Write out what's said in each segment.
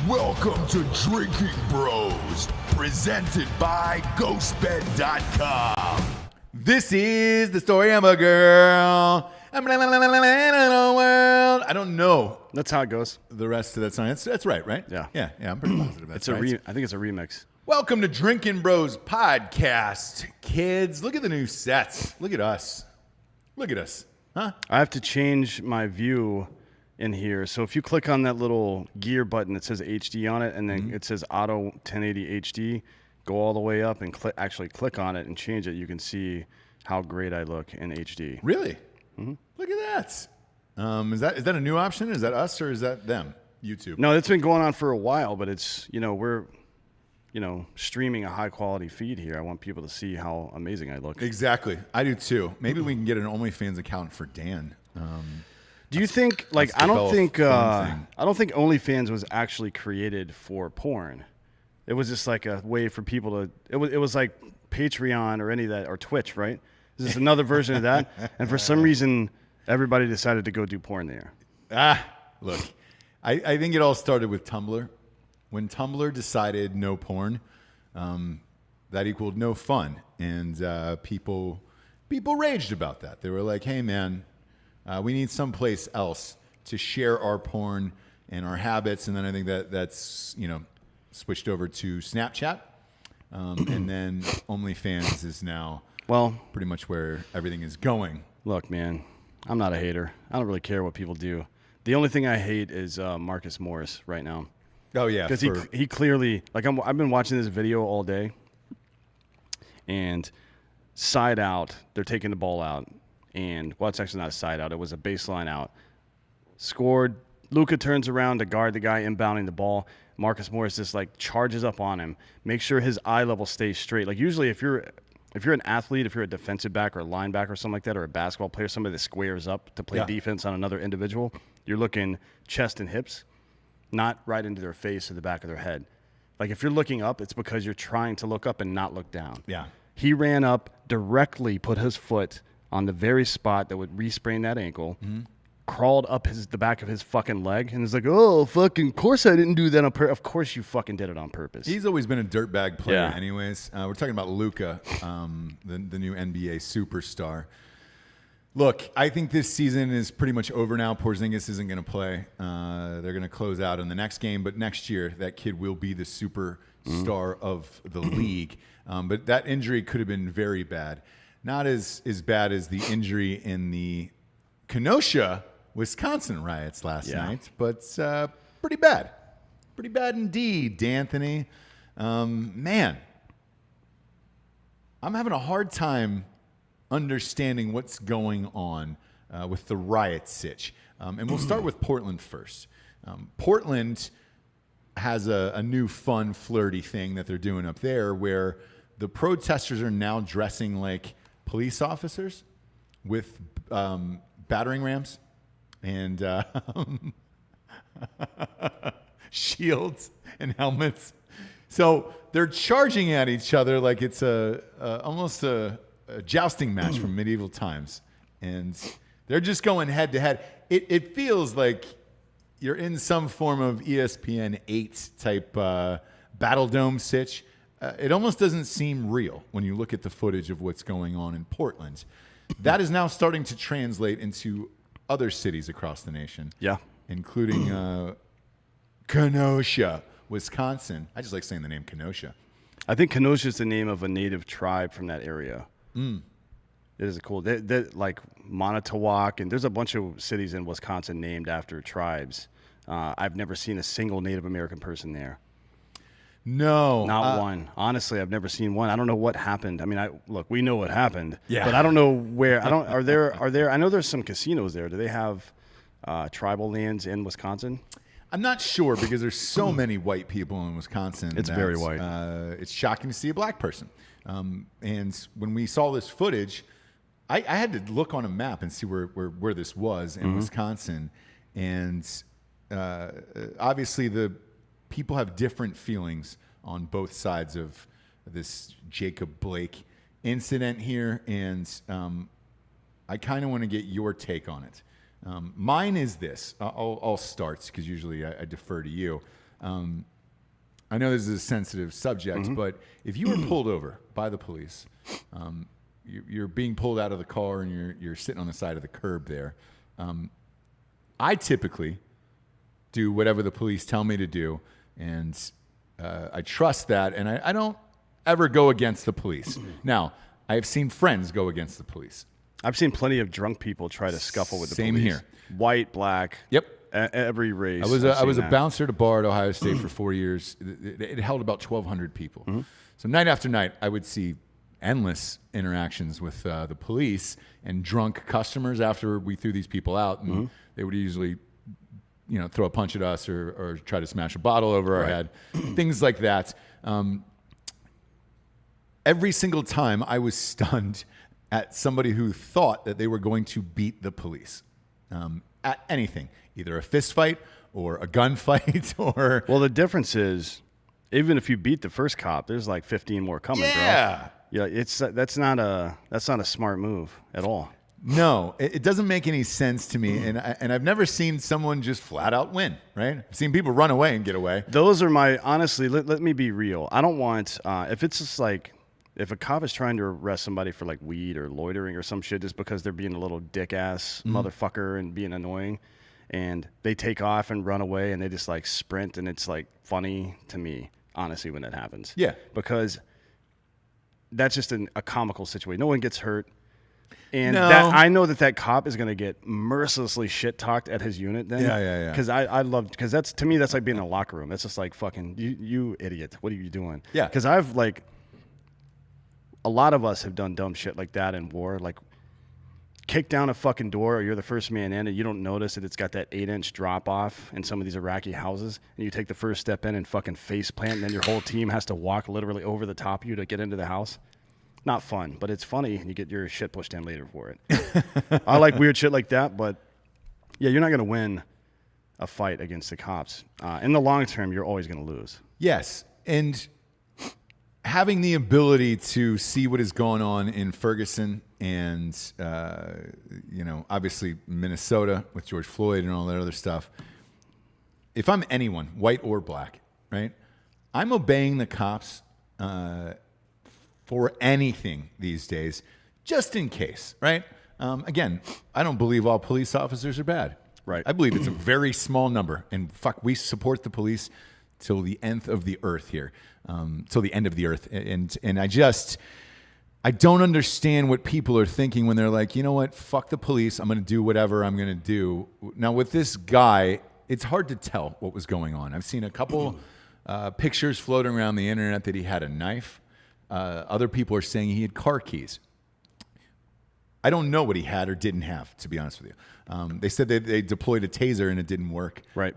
Welcome to Drinkin Bros, presented by GhostBed.com. This is the story of a girl. I don't know. That's how it goes. The rest of that song. That's right? Yeah. Yeah, I'm pretty positive that's right. I think it's a remix. Welcome to Drinkin Bros podcast. Kids, look at the new sets. Look at us. Look at us. Huh? I have to change my view in here. So if you click on that little gear button that says HD on it, and then it says Auto 1080 HD, go all the way up and actually click on it and change it. You can see how great I look in HD. Really? Mm-hmm. Look at that. Is that a new option? Is that us or is that them? YouTube? No, it's been going on for a while, but it's, we're streaming a high quality feed here. I want people to see how amazing I look. Exactly. I do too. Maybe we can get an OnlyFans account for Dan. Do you think, I don't think OnlyFans was actually created for porn. It was just like a way for people to, it was like Patreon or any of that, or Twitch, right? This is another version of that. And for some reason, everybody decided to go do porn there. Look, I think it all started with Tumblr. When Tumblr decided no porn, that equaled no fun. And people raged about that. They were like, hey, man, we need someplace else to share our porn and our habits. And then I think that's switched over to Snapchat. And then OnlyFans is now pretty much where everything is going. Look, man, I'm not a hater. I don't really care what people do. The only thing I hate is Marcus Morris right now. Oh, yeah. Because he clearly, I've been watching this video all day, and side out, they're taking the ball out. And, well, it's actually not a side out. It was a baseline out. Scored. Luka turns around to guard the guy inbounding the ball. Marcus Morris just, charges up on him. Make sure his eye level stays straight. Usually if you're an athlete, if you're a defensive back or a linebacker or something like that, or a basketball player, somebody that squares up to play defense on another individual, you're looking chest and hips, not right into their face or the back of their head. If you're looking up, it's because you're trying to look up and not look down. Yeah. He ran up, directly put his foot on the very spot that would re-sprain that ankle, crawled up the back of his fucking leg, and is like, oh, fucking course I didn't do that on purpose. Of course you fucking did it on purpose. He's always been a dirtbag player anyways. We're talking about Luka, the new NBA superstar. Look, I think this season is pretty much over now. Porzingis isn't going to play. They're going to close out in the next game, but next year that kid will be the superstar of the league. But that injury could have been very bad. Not as bad as the injury in the Kenosha, Wisconsin riots last night, but pretty bad. Pretty bad indeed, D'Anthony. Man, I'm having a hard time understanding what's going on with the riot sitch. And we'll start with Portland first. Portland has a new fun, flirty thing that they're doing up there where the protesters are now dressing like police officers with battering rams and shields and helmets. So they're charging at each other like it's almost a jousting match from medieval times. And they're just going head to head. It feels like you're in some form of ESPN 8 type Battle Dome sitch. It almost doesn't seem real when you look at the footage of what's going on in Portland. That is now starting to translate into other cities across the nation. Yeah. Including Kenosha, Wisconsin. I just like saying the name Kenosha. I think Kenosha is the name of a native tribe from that area. It is cool. Like Manitowoc, and there's a bunch of cities in Wisconsin named after tribes. I've never seen a single Native American person there. No. Not one. Honestly, I've never seen one. I don't know what happened. I mean, look, we know what happened. Yeah. But I don't know where. Are there I know there's some casinos there. Do they have tribal lands in Wisconsin? I'm not sure because there's so many white people in Wisconsin. It's very white. It's shocking to see a black person. And when we saw this footage, I had to look on a map and see where this was in Wisconsin. And obviously the people have different feelings on both sides of this Jacob Blake incident here, and I kind of want to get your take on it. Mine is this. I'll start because usually I defer to you. I know this is a sensitive subject, but if you were pulled over by the police, you're being pulled out of the car and you're sitting on the side of the curb there. I typically do whatever the police tell me to do, and I trust that, and I don't ever go against the police. Now, I have seen friends go against the police. I've seen plenty of drunk people try to scuffle with the Same police. here. White, black. Yep. Every race. I was a bouncer at a bar at Ohio State for 4 years. It held about 1,200 people. So night after night, I would see endless interactions with the police and drunk customers after we threw these people out, and they would usually, throw a punch at us or try to smash a bottle over our head, things like that. Every single time, I was stunned at somebody who thought that they were going to beat the police at anything, either a fist fight or a gunfight or. Well, the difference is, even if you beat the first cop, there's like 15 more coming, bro. Yeah, that's not a smart move at all. No, it doesn't make any sense to me, and I've never seen someone just flat out win. Right? I've seen people run away and get away. Those are honestly. Let me be real. I don't want if it's just like. If a cop is trying to arrest somebody for like weed or loitering or some shit just because they're being a little dick ass motherfucker and being annoying, and they take off and run away and they just like sprint, and it's like funny to me, honestly, when that happens. Yeah. Because that's just a comical situation. No one gets hurt. And No. I know that cop is going to get mercilessly shit talked at his unit then. Yeah. Because because that's, to me, that's like being in a locker room. That's just like fucking, you idiot. What are you doing? Yeah. Because I've like, a lot of us have done dumb shit like that in war. Like, kick down a fucking door, or you're the first man in, and you don't notice that it's got that 8-inch drop off in some of these Iraqi houses, and you take the first step in and fucking face plant, and then your whole team has to walk literally over the top of you to get into the house. Not fun, but it's funny, and you get your shit pushed in later for it. I like weird shit like that, but yeah, you're not going to win a fight against the cops. In the long term, you're always going to lose. Yes, and having the ability to see what is going on in Ferguson and, obviously Minnesota with George Floyd and all that other stuff. If I'm anyone, white or black, right, I'm obeying the cops for anything these days, just in case, right? Again, I don't believe all police officers are bad. Right. I believe it's a very small number. And fuck, we support the police till the nth of the earth here, till the end of the earth. And I don't understand what people are thinking when they're like, you know what, fuck the police. I'm going to do whatever I'm going to do. Now, with this guy, it's hard to tell what was going on. I've seen a couple pictures floating around the internet that he had a knife. Other people are saying he had car keys. I don't know what he had or didn't have, to be honest with you. They said they deployed a taser and it didn't work. Right.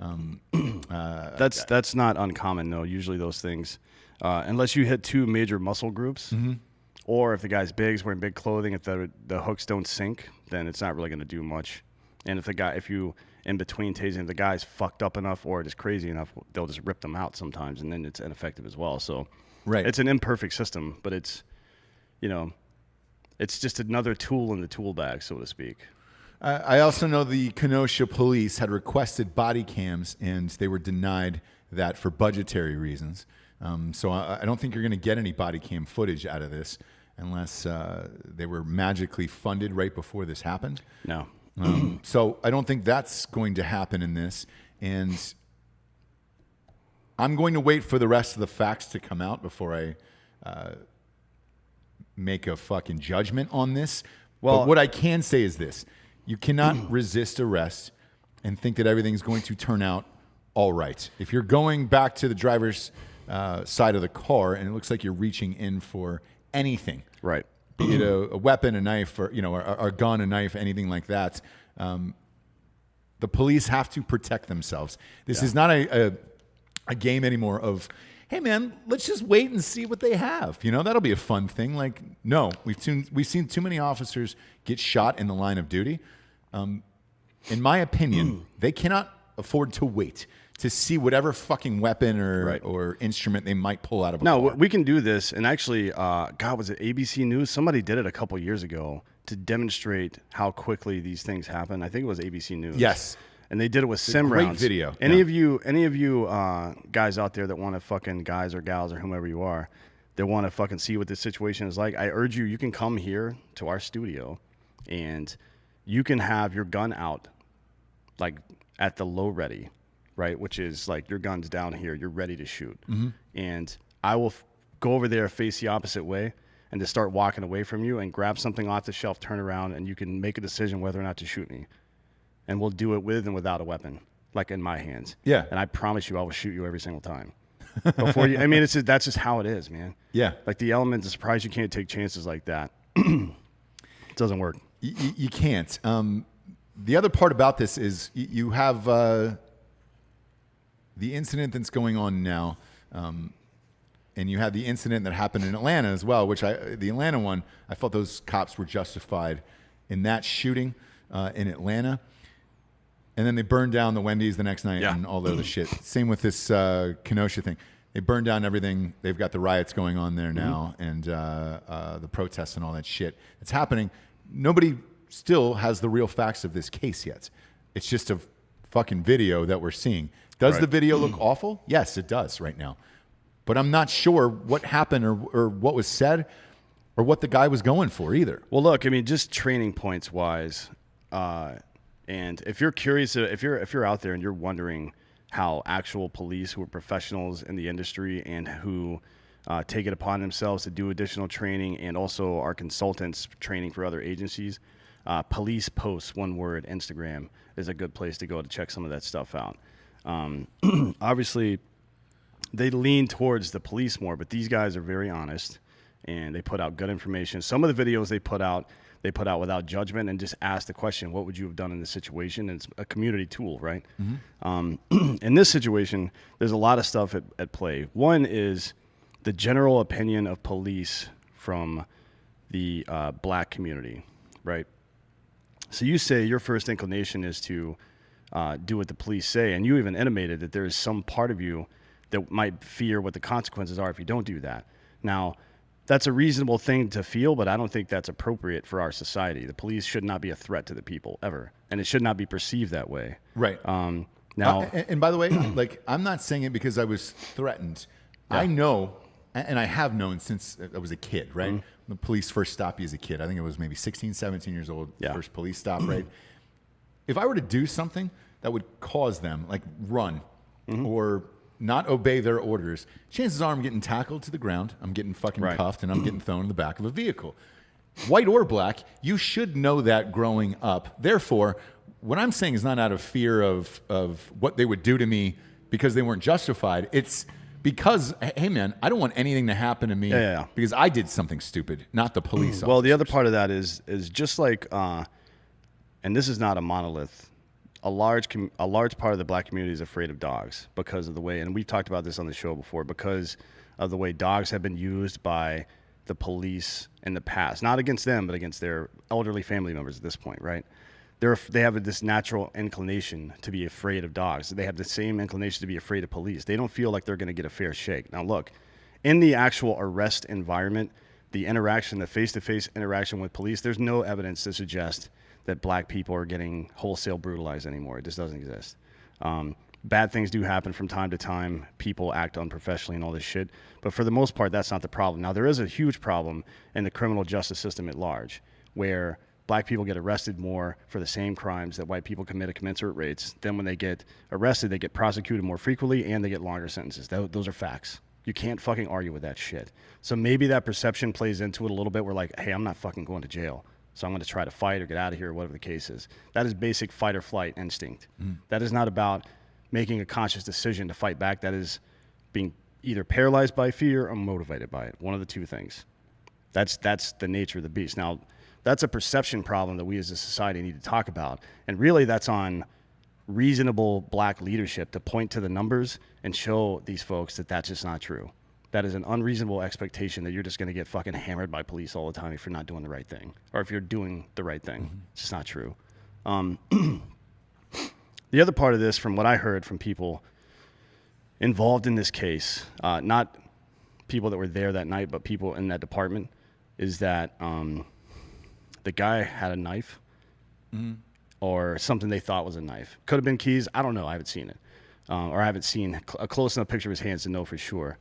That's not uncommon, though. Usually those things, unless you hit two major muscle groups, or if the guy's big, he's wearing big clothing, if the hooks don't sink, then it's not really going to do much. And if you in between tasing, if the guy's fucked up enough or just crazy enough, they'll just rip them out sometimes, and then it's ineffective as well. So, right, it's an imperfect system, but it's, it's just another tool in the tool bag, so to speak. I also know the Kenosha police had requested body cams, and they were denied that for budgetary reasons. So I don't think you're going to get any body cam footage out of this unless they were magically funded right before this happened. No. So I don't think that's going to happen in this. And I'm going to wait for the rest of the facts to come out before I make a fucking judgment on this. Well, but what I can say is this. You cannot resist arrest and think that everything's going to turn out all right. If you're going back to the driver's side of the car and it looks like you're reaching in for anything, right, be it a weapon, a knife, or a gun, a knife, anything like that, the police have to protect themselves. This is not a game anymore of, hey man, let's just wait and see what they have. That'll be a fun thing. Like, no, we've seen too many officers get shot in the line of duty. In my opinion, they cannot afford to wait to see whatever fucking weapon or instrument they might pull out of a car. We can do this. And actually, was it ABC News? Somebody did it a couple years ago to demonstrate how quickly these things happen. I think it was ABC News. Yes. and they did it with sim great rounds. video. Any of you guys out there that want to fucking, guys or gals or whomever you are, that want to fucking see what this situation is like, I urge you can come here to our studio and you can have your gun out like at the low ready, right? Which is like your gun's down here, you're ready to shoot. And I will go over there, face the opposite way, and just start walking away from you and grab something off the shelf, turn around, and you can make a decision whether or not to shoot me. And we'll do it with and without a weapon, like in my hands. Yeah. And I promise you I will shoot you every single time. Before you, I mean, that's just how it is, man. Yeah. Like the element of surprise, you can't take chances like that. It doesn't work. You can't. The other part about this is you have the incident that's going on now, and you had the incident that happened in Atlanta as well, which the Atlanta one, I felt those cops were justified in that shooting in Atlanta. And then they burned down the Wendy's the next night and all the other shit. Same with this Kenosha thing. They burned down everything. They've got the riots going on there now and the protests and all that shit. It's happening. Nobody still has the real facts of this case yet. It's just a fucking video that we're seeing. Does the video look awful? Yes, it does right now. But I'm not sure what happened or what was said or what the guy was going for either. Well, look, I mean, just training points wise, and if you're curious, if you're out there and you're wondering how actual police who are professionals in the industry and who take it upon themselves to do additional training and also are consultants training for other agencies, Police Posts, one word, Instagram is a good place to go to check some of that stuff out. Obviously, they lean towards the police more, but these guys are very honest and they put out good information. Some of the videos they put out without judgment and just ask the question, what would you have done in this situation? And it's a community tool, right? In this situation, there's a lot of stuff at play. One is the general opinion of police from the black community, right? So you say your first inclination is to do what the police say, and you even intimated that there is some part of you that might fear what the consequences are if you don't do that. Now, that's a reasonable thing to feel, but I don't think that's appropriate for our society. The police should not be a threat to the people ever, and it should not be perceived that way. Right. Now, and by the way, like I'm not saying it because I was threatened. Yeah. I know, and I have known since I was a kid, right? The police first stopped you as a kid. I think it was maybe 16, 17 years old, first police stop, right? If I were to do something that would cause them, like run or not obey their orders, chances are I'm getting tackled to the ground, I'm getting fucking cuffed, and I'm getting thrown in the back of a vehicle. White or black, you should know that growing up. Therefore, what I'm saying is not out of fear of what they would do to me because they weren't justified. It's because, hey man, I don't want anything to happen to me because I did something stupid, not the police officers. Well, the other part of that is just like, and this is not a monolith, a large part of the black community is afraid of dogs because of the way, and we've talked about this on the show before, because of the way dogs have been used by the police in the past, not against them, but against their elderly family members at this point, right? They have this natural inclination to be afraid of dogs. They have the same inclination to be afraid of police. They don't feel like they're going to get a fair shake. Now, look, in the actual arrest environment, the interaction, the face-to-face interaction with police, there's no evidence to suggest that black people are getting wholesale brutalized anymore. It just doesn't exist. Bad things do happen from time to time. People act unprofessionally and all this shit. But for the most part, that's not the problem. Now, there is a huge problem in the criminal justice system at large, where black people get arrested more for the same crimes that white people commit at commensurate rates. Then when they get arrested, they get prosecuted more frequently and they get longer sentences. Those are facts. You can't fucking argue with that shit. So maybe that perception plays into it a little bit. We're like, hey, I'm not fucking going to jail, so I'm going to try to fight or get out of here or whatever the case is. That is basic fight or flight instinct. That is not about making a conscious decision to fight back. That is being either paralyzed by fear or motivated by it. One of the two things. That's the nature of the beast. Now, that's a perception problem that we as a society need to talk about. And really that's on reasonable black leadership to point to the numbers and show these folks that that's just not true. That is an unreasonable expectation that you're just going to get fucking hammered by police all the time if you're not doing the right thing, or if you're doing the right thing. It's just not true. The other part of this, from what I heard from people involved in this case, not people that were there that night, but people in that department, is that the guy had a knife or something they thought was a knife. Could have been keys. I don't know. I haven't seen it. Or I haven't seen a close enough picture of his hands to know for sure.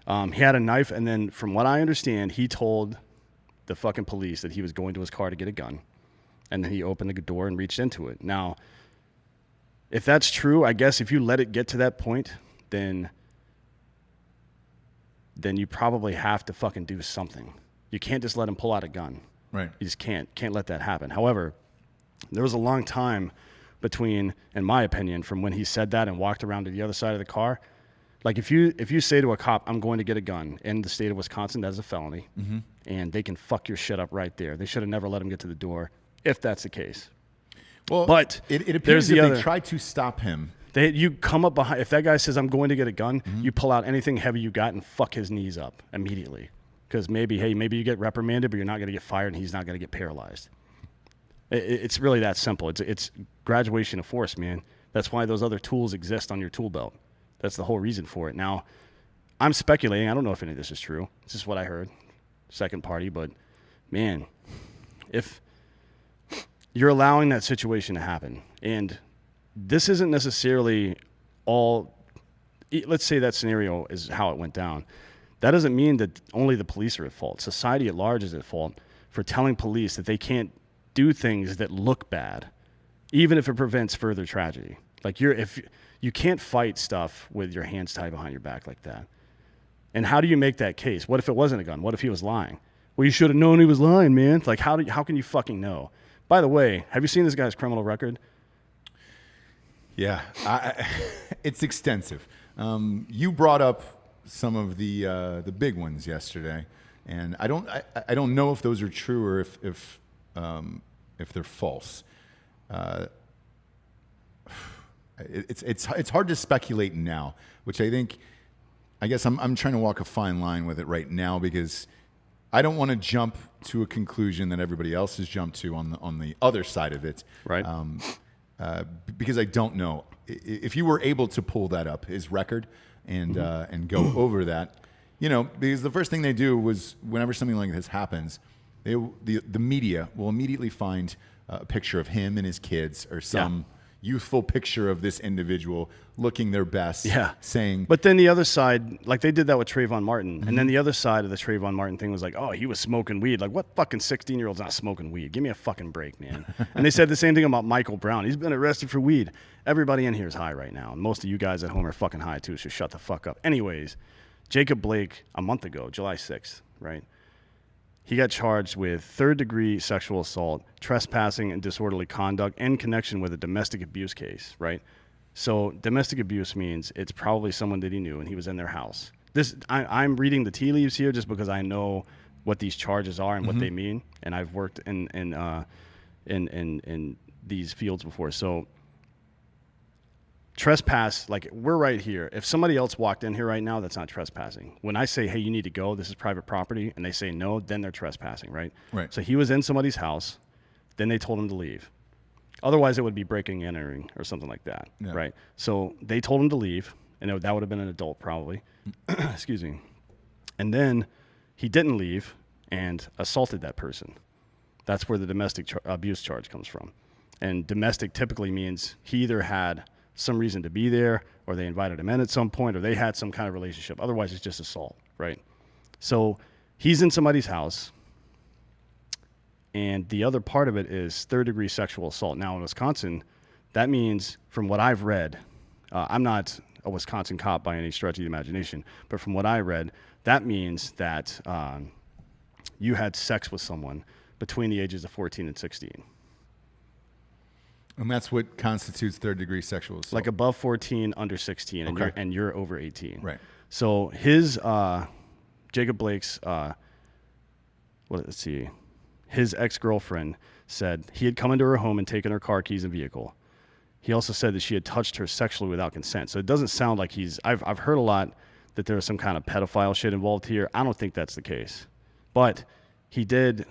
He had a knife, and then from what I understand, he told the fucking police that he was going to his car to get a gun, and then he opened the door and reached into it. Now, if that's true, I guess if you let it get to that point, then you probably have to fucking do something. You can't just let him pull out a gun. Right. You just can't let that happen. However, there was a long time between, in my opinion, from when he said that and walked around to the other side of the car. Like if you say to a cop, I'm going to get a gun in the state of Wisconsin, that is a felony, and they can fuck your shit up right there. They should have never let him get to the door if that's the case. Well, but it appears that they tried to stop him. You come up behind. If that guy says, I'm going to get a gun, you pull out anything heavy you got and fuck his knees up immediately. Because maybe you get reprimanded, but you're not going to get fired and he's not going to get paralyzed. It's really that simple. It's graduation of force, man. That's why those other tools exist on your tool belt. That's the whole reason for it. Now, I'm speculating. I don't know if any of this is true. It's just what I heard. Second party. But, man, if you're allowing that situation to happen, and this isn't necessarily all, let's say that scenario is how it went down. That doesn't mean that only the police are at fault. Society at large is at fault for telling police that they can't do things that look bad, even if it prevents further tragedy. Like if you can't fight stuff with your hands tied behind your back like that. And how do you make that case? What if it wasn't a gun? What if he was lying? Well, you should have known he was lying, man. Like how can you fucking know? By the way, have you seen this guy's criminal record? Yeah, it's extensive. You brought up some of the big ones yesterday, and I don't know if those are true or if they're false. It's hard to speculate now, which I guess I'm trying to walk a fine line with it right now because I don't want to jump to a conclusion that everybody else has jumped to on the other side of it. Right. Because I don't know. If you were able to pull that up, his record, and go over that, because the first thing they do was whenever something like this happens, the media will immediately find a picture of him and his kids or some youthful picture of this individual looking their best, saying... But then the other side, like they did that with Trayvon Martin, and then the other side of the Trayvon Martin thing was like, oh, he was smoking weed. Like, what fucking 16-year-old's not smoking weed? Give me a fucking break, man. And they said the same thing about Michael Brown. He's been arrested for weed. Everybody in here is high right now, and most of you guys at home are fucking high too, so shut the fuck up. Anyways, Jacob Blake, a month ago, July 6th, right? He got charged with third-degree sexual assault, trespassing, and disorderly conduct in connection with a domestic abuse case, right? So domestic abuse means it's probably someone that he knew, and he was in their house. I'm reading the tea leaves here just because I know what these charges are and what they mean, and I've worked in these fields before. So trespass, like we're right here. If somebody else walked in here right now, that's not trespassing. When I say, hey, you need to go, this is private property, and they say no, then they're trespassing, right? Right. So he was in somebody's house, then they told him to leave. Otherwise, it would be breaking and entering or something like that, right? So they told him to leave, and that would have been an adult probably. Excuse me. And then he didn't leave and assaulted that person. That's where the domestic abuse charge comes from. And domestic typically means he either had some reason to be there, or they invited him in at some point, or they had some kind of relationship. Otherwise, it's just assault, right? So he's in somebody's house, and the other part of it is third-degree sexual assault. Now, in Wisconsin, that means, from what I've read, I'm not a Wisconsin cop by any stretch of the imagination, but from what I read, that means that you had sex with someone between the ages of 14 and 16. And that's what constitutes third-degree sexual assault. Like above 14, under 16, and you're over 18. Right. So his Jacob Blake's let's see, his ex-girlfriend said he had come into her home and taken her car keys and vehicle. He also said that she had touched her sexually without consent. So it doesn't sound like I've heard a lot that there was some kind of pedophile shit involved here. I don't think that's the case. But he did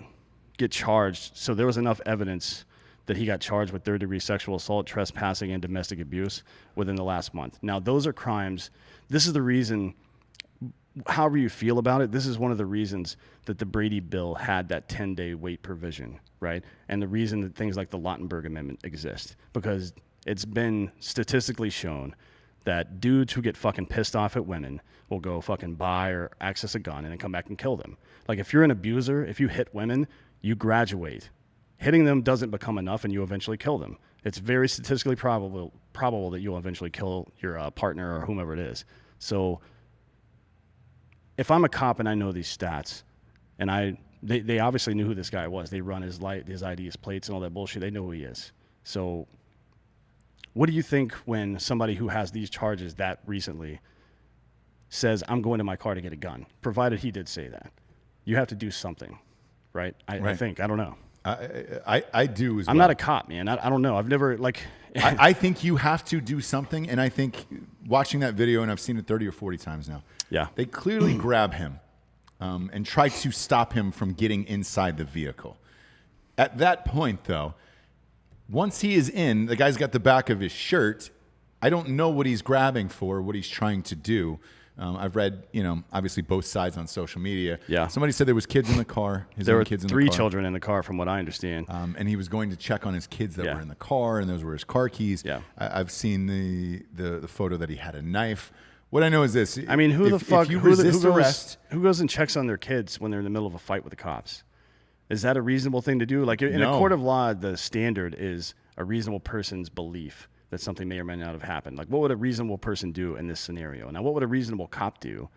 get charged. So there was enough evidence that he got charged with third-degree sexual assault, trespassing, and domestic abuse within the last month. Now, those are crimes. This is the reason however you feel about it, this is one of the reasons that the Brady bill had that 10-day wait provision, right? And the reason that things like the Lautenberg Amendment exist, because it's been statistically shown that dudes who get fucking pissed off at women will go fucking buy or access a gun and then come back and kill them. Like, if you're an abuser, if you hit women, you graduate. Hitting them doesn't become enough, and you eventually kill them. It's very statistically probable that you'll eventually kill your partner or whomever it is. So if I'm a cop and I know these stats, and they obviously knew who this guy was. They run his ID, his plates, and all that bullshit. They know who he is. So what do you think when somebody who has these charges that recently says, I'm going to my car to get a gun, provided he did say that? You have to do something, right? I think. I don't know. I do as well. I'm not a cop, man. I don't know. I've never, like... I think you have to do something, and I think watching that video, and I've seen it 30 or 40 times now, yeah, they clearly grab him and try to stop him from getting inside the vehicle. At that point, though, once he is in, the guy's got the back of his shirt. I don't know what he's grabbing for, what he's trying to do. I've read, obviously both sides on social media. Yeah. Somebody said there was kids in the car. There were kids in the 3 car. children in the car, from what I understand. And he was going to check on his kids that Yeah. were in the car, and those were his car keys. Yeah. I've seen the photo that he had a knife. What I know is this. I mean, who arrest, who goes and checks on their kids when they're in the middle of a fight with the cops? Is that a reasonable thing to do? Like, in a court of law, the standard is a reasonable person's belief that something may or may not have happened. Like, what would a reasonable person do in this scenario? Now, what would a reasonable cop do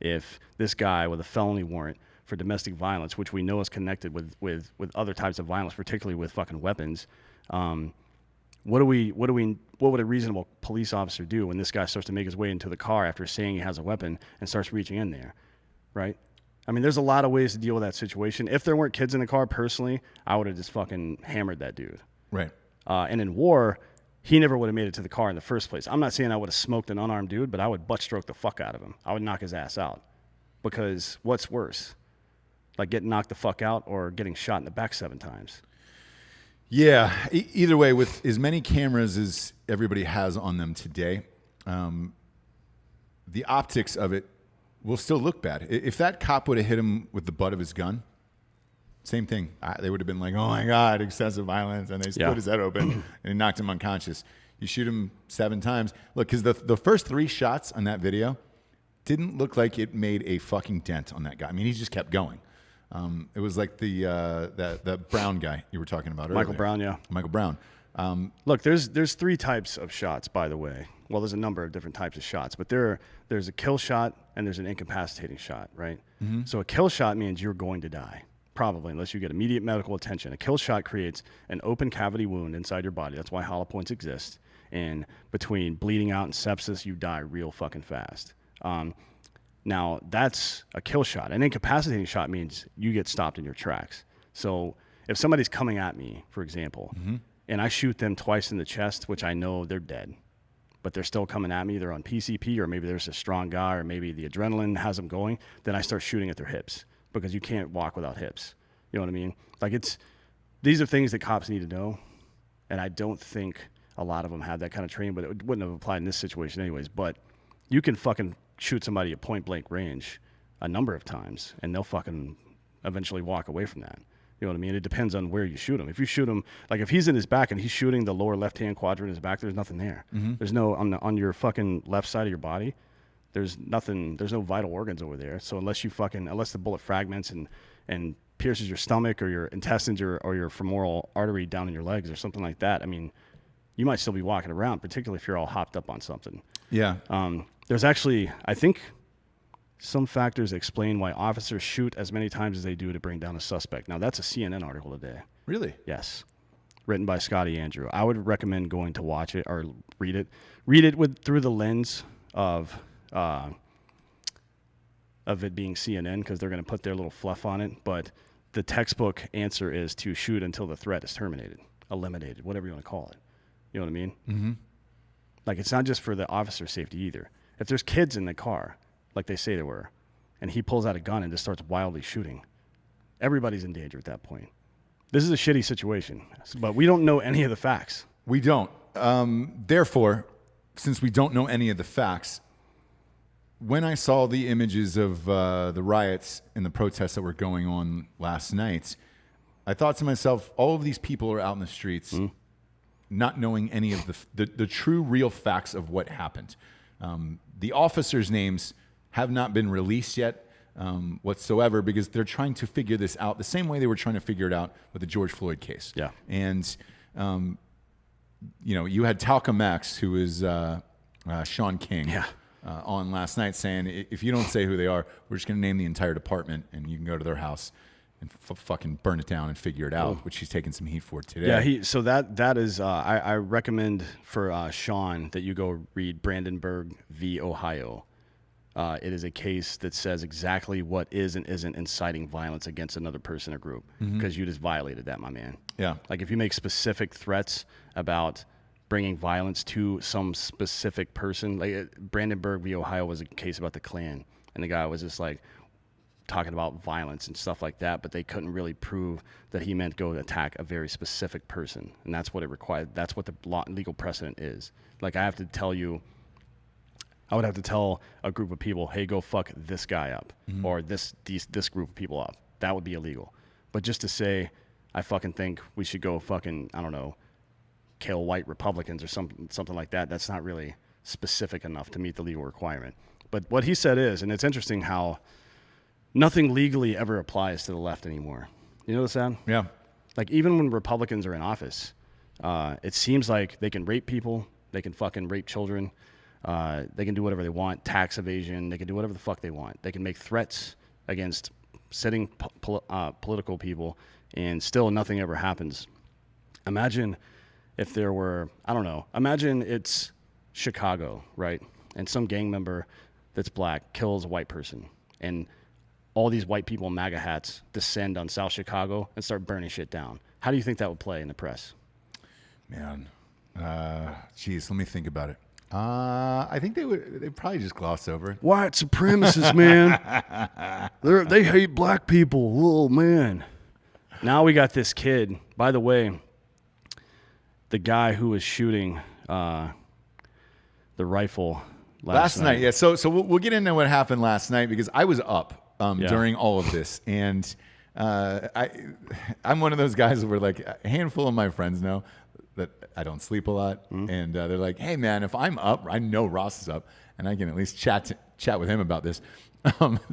if this guy with a felony warrant for domestic violence, which we know is connected with other types of violence, particularly with fucking weapons, what would a reasonable police officer do when this guy starts to make his way into the car after saying he has a weapon and starts reaching in there, right? I mean, there's a lot of ways to deal with that situation. If there weren't kids in the car, personally, I would have just fucking hammered that dude. right? And in war, he never would have made it to the car in the first place. I'm not saying I would have smoked an unarmed dude, but I would butt stroke the fuck out of him. I would knock his ass out. Because what's worse? Like, getting knocked the fuck out or getting shot in the back 7 times? Yeah. Either way, with as many cameras as everybody has on them today, the optics of it will still look bad. If that cop would have hit him with the butt of his gun, same thing. They would have been like, oh my God, excessive violence. And they split his head open and he knocked him unconscious. You shoot him 7 times. Look, because the first 3 shots on that video didn't look like it made a fucking dent on that guy. I mean, he just kept going. It was like the Brown guy you were talking about earlier. Michael Brown, yeah. Michael Brown. Look, there's 3 types of shots, by the way. Well, there's a number of different types of shots, but there's a kill shot and there's an incapacitating shot, right? Mm-hmm. So a kill shot means you're going to die, probably, unless you get immediate medical attention. A kill shot creates an open cavity wound inside your body. That's why hollow points exist. And between bleeding out and sepsis, you die real fucking fast. Now, that's a kill shot. An incapacitating shot means you get stopped in your tracks. So if somebody's coming at me, for example, and I shoot them twice in the chest, which I know they're dead, but they're still coming at me, they're on PCP, or maybe there's a strong guy, or maybe the adrenaline has them going, then I start shooting at their hips, because you can't walk without hips. You know what I mean? Like, these are things that cops need to know, and I don't think a lot of them had that kind of training, but it wouldn't have applied in this situation anyways. But you can fucking shoot somebody at point blank range a number of times, and they'll fucking eventually walk away from that. You know what I mean? It depends on where you shoot him. If you shoot him, like if he's in his back and he's shooting the lower left-hand quadrant in his back, there's nothing there. Mm-hmm. There's no, on your fucking left side of your body, there's nothing, there's no vital organs over there. So unless the bullet fragments and pierces your stomach or your intestines or your femoral artery down in your legs or something like that, I mean, you might still be walking around, particularly if you're all hopped up on something. Yeah. There's actually, I think, some factors explain why officers shoot as many times as they do to bring down a suspect. Now, that's a CNN article today. Really? Yes. Written by Scotty Andrew. I would recommend going to watch it or read it. Read it through the lens of it being CNN, because they're going to put their little fluff on it. But the textbook answer is to shoot until the threat is terminated, eliminated, whatever you want to call it. You know what I mean? Mm-hmm. Like, it's not just for the officer's safety either. If there's kids in the car, like they say there were, and he pulls out a gun and just starts wildly shooting, everybody's in danger at that point. This is a shitty situation, but we don't know any of the facts. We don't. Therefore, since we don't know any of the facts, when I saw the images of the riots and the protests that were going on last night, I thought to myself, all of these people are out in the streets not knowing any of the true, real facts of what happened. The officers' names have not been released yet whatsoever because they're trying to figure this out the same way they were trying to figure it out with the George Floyd case. Yeah. And, you had Talcum X, who is Sean King, on last night saying, if you don't say who they are, we're just going to name the entire department and you can go to their house and fucking burn it down and figure it out, which he's taking some heat for today. Yeah, so that is, I recommend for Sean that you go read Brandenburg v. Ohio. It is a case that says exactly what is and isn't inciting violence against another person or group, because you just violated that, my man. Yeah. Like if you make specific threats about bringing violence to some specific person, like Brandenburg v. Ohio was a case about the Klan, and the guy was just like talking about violence and stuff like that, but they couldn't really prove that he meant go attack a very specific person, and that's what it required. That's what the legal precedent is. Like I would have to tell a group of people, hey, go fuck this guy up, or this group of people up. That would be illegal. But just to say, I fucking think we should go fucking, I don't know, kill white Republicans or something like that, that's not really specific enough to meet the legal requirement. But what he said is, and it's interesting how nothing legally ever applies to the left anymore. You notice that? Yeah. Like even when Republicans are in office, it seems like they can rape people, they can fucking rape children, they can do whatever they want, tax evasion, they can do whatever the fuck they want. They can make threats against sitting political people, and still nothing ever happens. Imagine if there were, I don't know, imagine it's Chicago, right? And some gang member that's black kills a white person, and all these white people in MAGA hats descend on South Chicago and start burning shit down. How do you think that would play in the press? Man, geez, let me think about it. I think they'd probably just gloss over it. White supremacists, man. They hate black people. Oh, man. Now we got this kid. By the way, the guy who was shooting the rifle last night. Yeah, so we'll get into what happened last night because I was up during all of this. And I'm one of those guys where like a handful of my friends know that I don't sleep a lot. And they're like, hey, man, if I'm up, I know Ross is up, and I can at least chat with him about this.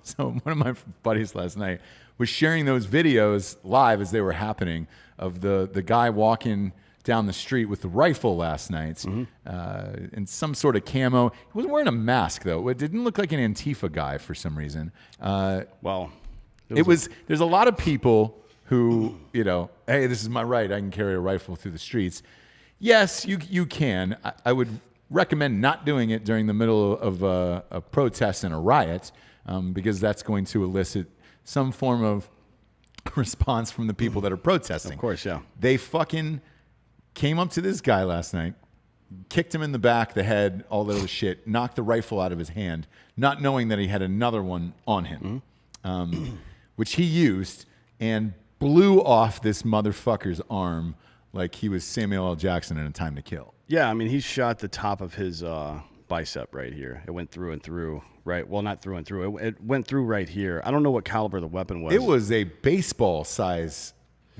So one of my buddies last night was sharing those videos live as they were happening of the guy walking down the street with the rifle last night in some sort of camo. He wasn't wearing a mask, though. It didn't look like an Antifa guy for some reason. There's a lot of people who, hey, this is my right. I can carry a rifle through the streets. Yes, you can. I would recommend not doing it during the middle of a protest and a riot because that's going to elicit some form of response from the people that are protesting. Of course, yeah. They fucking came up to this guy last night, kicked him in the back, the head, all that other shit, knocked the rifle out of his hand, not knowing that he had another one on him, which he used and blew off this motherfucker's arm like he was Samuel L. Jackson in A Time to Kill. Yeah, I mean, he shot the top of his bicep right here. It went through and through, right? Well, not through and through. It went through right here. I don't know what caliber the weapon was. It was a baseball-size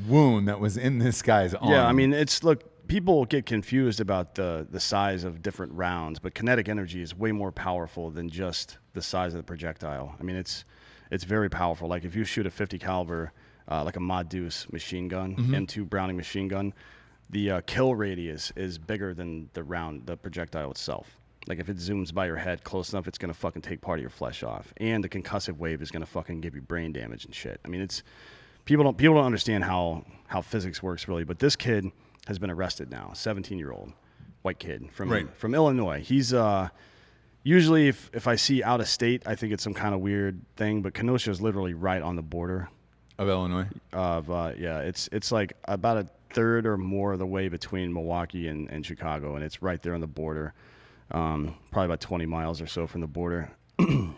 wound that was in this guy's arm. Yeah, I mean, look, people get confused about the size of different rounds, but kinetic energy is way more powerful than just the size of the projectile. I mean, it's very powerful. Like if you shoot a 50 caliber, like a Mod Deuce machine gun, M2 Browning machine gun, the kill radius is bigger than the projectile itself. Like if it zooms by your head close enough, it's gonna fucking take part of your flesh off, and the concussive wave is gonna fucking give you brain damage and shit. I mean, people don't understand how physics works really. But this kid has been arrested now, 17-year-old white kid from Illinois. He's usually if I see out of state, I think it's some kind of weird thing, but Kenosha is literally right on the border of Illinois. It's like about a third or more of the way between Milwaukee and Chicago, and it's right there on the border. Probably about 20 miles or so from the border. I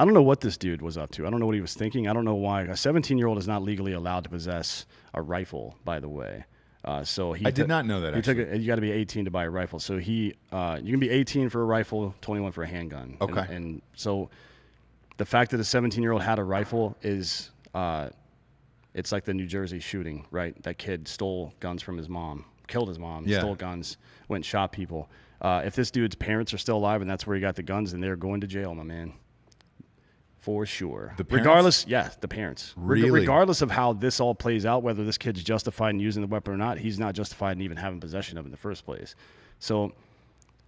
don't know what this dude was up to. I don't know what he was thinking. I don't know why. A 17-year-old is not legally allowed to possess a rifle, by the way. So I did not know that. You got to be 18 to buy a rifle. So you can be 18 for a rifle, 21 for a handgun. Okay. And so the fact that a 17-year-old had a rifle is, it's like the New Jersey shooting, right? That kid stole guns from his mom, killed his mom, stole guns, went and shot people. If this dude's parents are still alive and that's where he got the guns, then they're going to jail, my man. For sure. The parents? Regardless, the parents. Really? Regardless of how this all plays out, whether this kid's justified in using the weapon or not, he's not justified in even having possession of it in the first place. So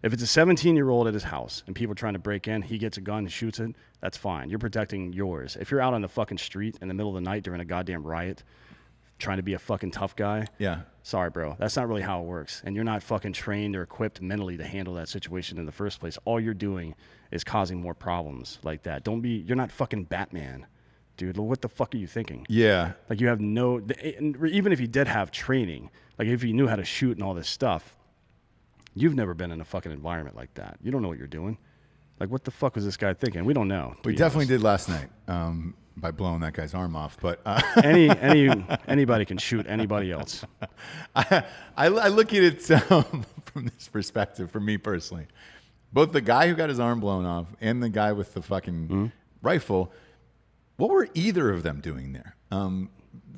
if it's a 17-year-old at his house and people are trying to break in, he gets a gun and shoots it, that's fine. You're protecting yours. If you're out on the fucking street in the middle of the night during a goddamn riot trying to be a fucking tough guy, sorry, bro. That's not really how it works. And you're not fucking trained or equipped mentally to handle that situation in the first place. All you're doing is causing more problems like that. You're not fucking Batman, dude. What the fuck are you thinking? Yeah. Like you have even if you did have training, like if you knew how to shoot and all this stuff, you've never been in a fucking environment like that. You don't know what you're doing. Like what the fuck was this guy thinking? We don't know. We definitely did last night by blowing that guy's arm off. But anybody can shoot anybody else. I look at it from this perspective, for me personally. Both the guy who got his arm blown off and the guy with the fucking rifle, what were either of them doing there?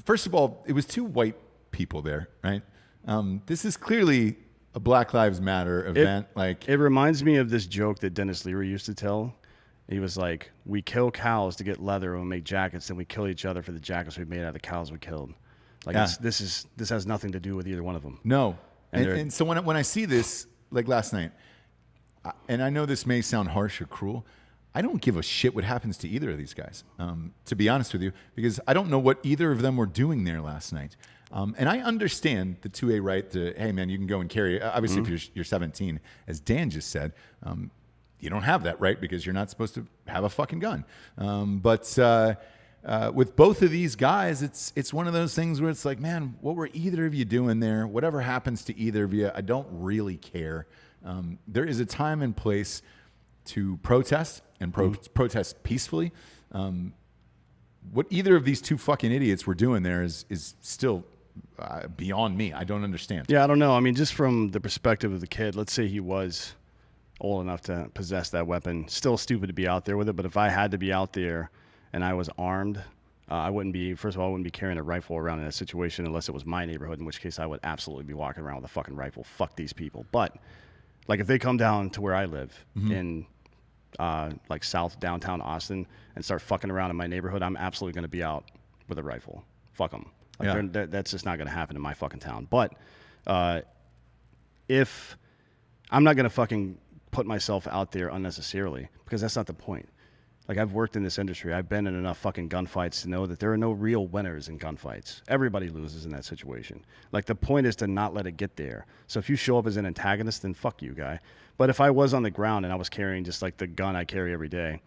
First of all, it was two white people there, right? This is clearly a Black Lives Matter event. It reminds me of this joke that Dennis Leary used to tell. He was like, we kill cows to get leather and we make jackets, and we kill each other for the jackets we made out of the cows we killed. Like this has nothing to do with either one of them. No. And so when I see this, like last night, and I know this may sound harsh or cruel, I don't give a shit what happens to either of these guys, to be honest with you, because I don't know what either of them were doing there last night. And I understand the 2A right to, hey, man, you can go and carry. Obviously, if you're 17, as Dan just said, you don't have that right because you're not supposed to have a fucking gun. But with both of these guys, it's one of those things where it's like, man, what were either of you doing there? Whatever happens to either of you, I don't really care. There is a time and place to protest and protest peacefully. What either of these two fucking idiots were doing there is still beyond me. I don't understand. Yeah, I don't know. I mean, just from the perspective of the kid, let's say he was old enough to possess that weapon. Still stupid to be out there with it, but if I had to be out there and I was armed, I wouldn't be carrying a rifle around in that situation unless it was my neighborhood, in which case I would absolutely be walking around with a fucking rifle. Fuck these people. But like if they come down to where I live in like South downtown Austin and start fucking around in my neighborhood, I'm absolutely going to be out with a rifle. Fuck them. Like that's just not going to happen in my fucking town. But if I'm not going to fucking put myself out there unnecessarily, because that's not the point. Like I've worked in this industry. I've been in enough fucking gunfights to know that there are no real winners in gunfights. Everybody loses in that situation. Like the point is to not let it get there. So if you show up as an antagonist, then fuck you, guy. But if I was on the ground and I was carrying just like the gun I carry every day,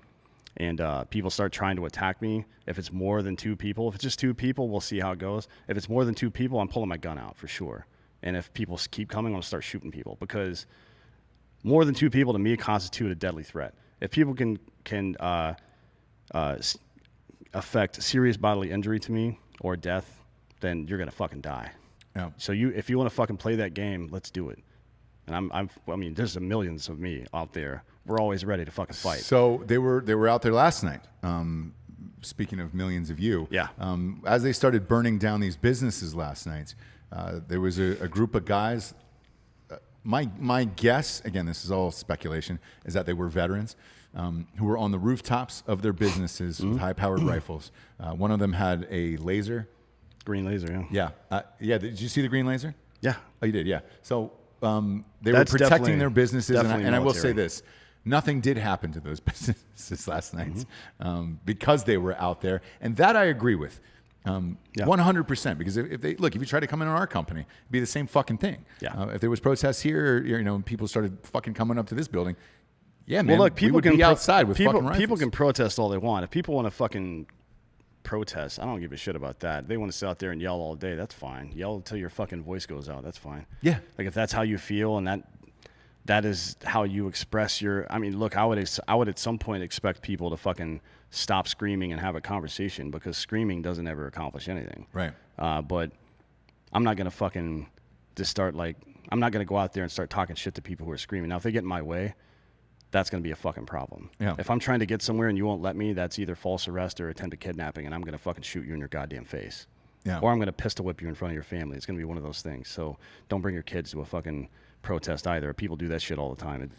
and people start trying to attack me, if it's more than two people, if it's just two people, we'll see how it goes. If it's more than two people, I'm pulling my gun out for sure. And if people keep coming, I'm going to start shooting people, because more than two people to me constitute a deadly threat. If people can affect serious bodily injury to me or death, then you're going to fucking die. Yeah. So if you want to fucking play that game, let's do it. And I mean, there's millions of me out there. We're always ready to fucking fight. So they were out there last night. Speaking of millions of you, as they started burning down these businesses last night, there was a group of guys. My guess, again, this is all speculation, is that they were veterans who were on the rooftops of their businesses with high-powered rifles. One of them had a laser. Green laser, yeah. Yeah. Did you see the green laser? Yeah. Oh, you did, yeah. So they were protecting their businesses, and I will say this. Nothing did happen to those businesses last night because they were out there, and that I agree with 100%. Because if you try to come in on our company, it'd be the same fucking thing. Yeah. If there was protests here, or, people started fucking coming up to this building, yeah, man. Well, look, people we would can be outside with people, fucking rifles. People can protest all they want. If people want to fucking protest, I don't give a shit about that. They want to sit out there and yell all day. That's fine. Yell until your fucking voice goes out. That's fine. Yeah. Like if that's how you feel and that is how you express your. I mean, look, I would at some point expect people to fucking stop screaming and have a conversation, because screaming doesn't ever accomplish anything. Right. But I'm not gonna fucking just start like, I'm not going to go out there and start talking shit to people who are screaming. Now, if they get in my way, that's going to be a fucking problem. Yeah. If I'm trying to get somewhere and you won't let me, that's either false arrest or attempted kidnapping, and I'm going to fucking shoot you in your goddamn face. Yeah. Or I'm going to pistol whip you in front of your family. It's going to be one of those things. So don't bring your kids to a fucking protest either. People do that shit all the time.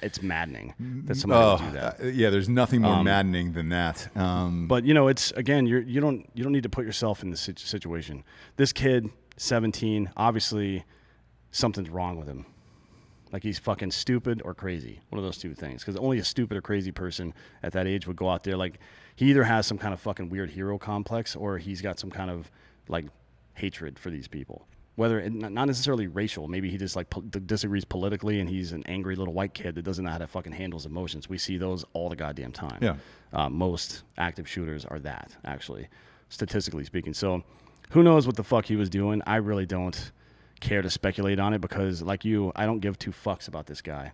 It's maddening that somebody would do that. Yeah, there's nothing more maddening than that. But you know, it's again, you don't need to put yourself in this situation. This kid, 17, obviously something's wrong with him. Like he's fucking stupid or crazy. One of those two things. Because only a stupid or crazy person at that age would go out there. Like he either has some kind of fucking weird hero complex or he's got some kind of like hatred for these people. Whether not necessarily racial. Maybe he just like disagrees politically and he's an angry little white kid that doesn't know how to fucking handle his emotions. We see those all the goddamn time. Yeah. Most active shooters are that, actually, statistically speaking. So who knows what the fuck he was doing? I really don't care to speculate on it because, like you, I don't give two fucks about this guy,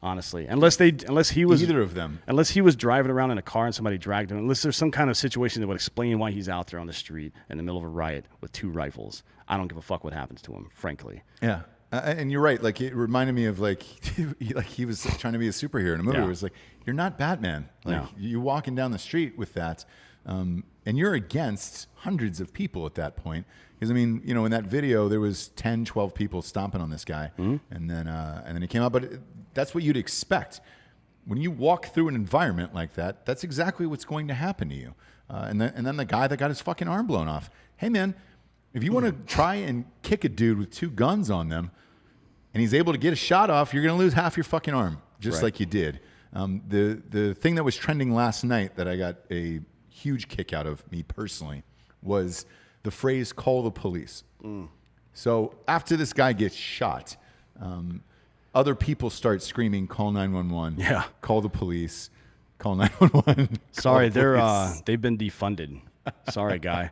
honestly. Unless he was either of them. Unless he was driving around in a car and somebody dragged him. Unless there's some kind of situation that would explain why he's out there on the street in the middle of a riot with 2 rifles. I don't give a fuck what happens to him, frankly. Yeah. And you're right. Like, it reminded me of, like he was trying to be a superhero in a movie. Yeah. Where it's like, you're not Batman. Like, No. you're walking down the street with that. And you're against hundreds of people at that point. Because, I mean, you know, in that video, there was 10, 12 people stomping on this guy. Mm-hmm. And then he came out. But that's what you'd expect. When you walk through an environment like that, that's exactly what's going to happen to you. And then the guy that got his fucking arm blown off. Hey, man, if you want to try and kick a dude with 2 guns on them and he's able to get a shot off, you're going to lose half your fucking arm, just like you did. The thing that was trending last night that I got a huge kick out of, me personally, was the phrase "call the police." So after this guy gets shot, other people start screaming, "Call 911! Yeah, call the police! Call 911!" Sorry, they've been defunded. Sorry, guy.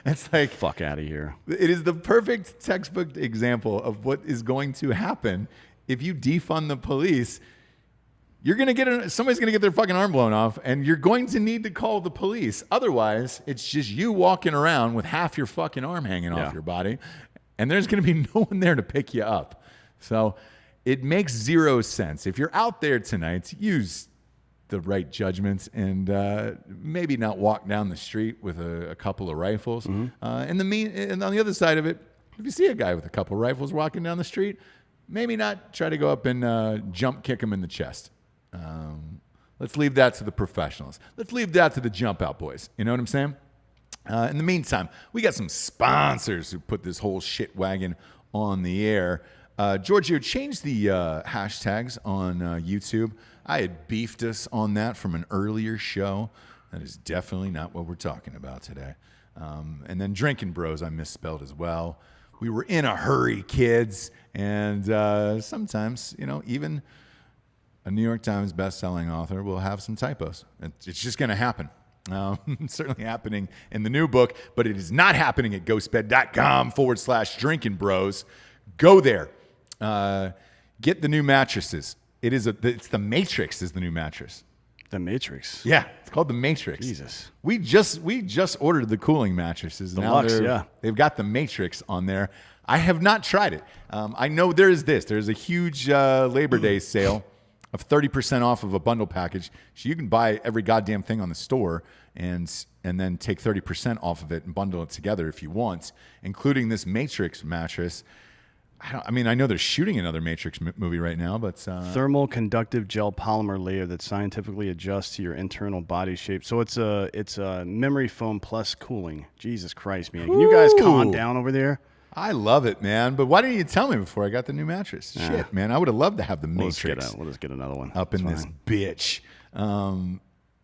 It's like, fuck out of here. It is the perfect textbook example of what is going to happen if you defund the police. You're going to get somebody's going to get their fucking arm blown off, and you're going to need to call the police. Otherwise, it's just you walking around with half your fucking arm hanging off your body, and there's going to be no one there to pick you up. So it makes zero sense. If you're out there tonight, use the right judgments and maybe not walk down the street with a couple of rifles. And on the other side of it, if you see a guy with a couple of rifles walking down the street, maybe not try to go up and jump kick him in the chest. Let's leave that to the professionals. Let's leave that to the jump out boys. You know what I'm saying? In the meantime, we got some sponsors who put this whole shit wagon on the air. Giorgio, change the hashtags on YouTube. I had beefed us on that from an earlier show. That is definitely not what we're talking about today. And then Drinkin Bros, I misspelled as well. We were in a hurry, kids. And sometimes, you know, even a New York Times best-selling author will have some typos. It's just going to happen. It's certainly happening in the new book, but it is not happening at ghostbed.com/Drinkin Bros. Go there. Get the new mattresses. It's the Matrix is the new mattress. The Matrix? Yeah, it's called the Matrix. Jesus. We just ordered the cooling mattresses. Deluxe, They've got the Matrix on there. I have not tried it. I know there's a huge Labor Day sale of 30% off of a bundle package. So you can buy every goddamn thing on the store and then take 30% off of it and bundle it together if you want, including this Matrix mattress. I know they're shooting another Matrix movie right now, but thermal conductive gel polymer layer that scientifically adjusts to your internal body shape. So it's a memory foam plus cooling. Jesus Christ, man! Can you guys calm down over there? I love it, man. But why didn't you tell me before I got the new mattress? Shit, man! I would have loved to have the Matrix. We'll just get another one. Up in this bitch.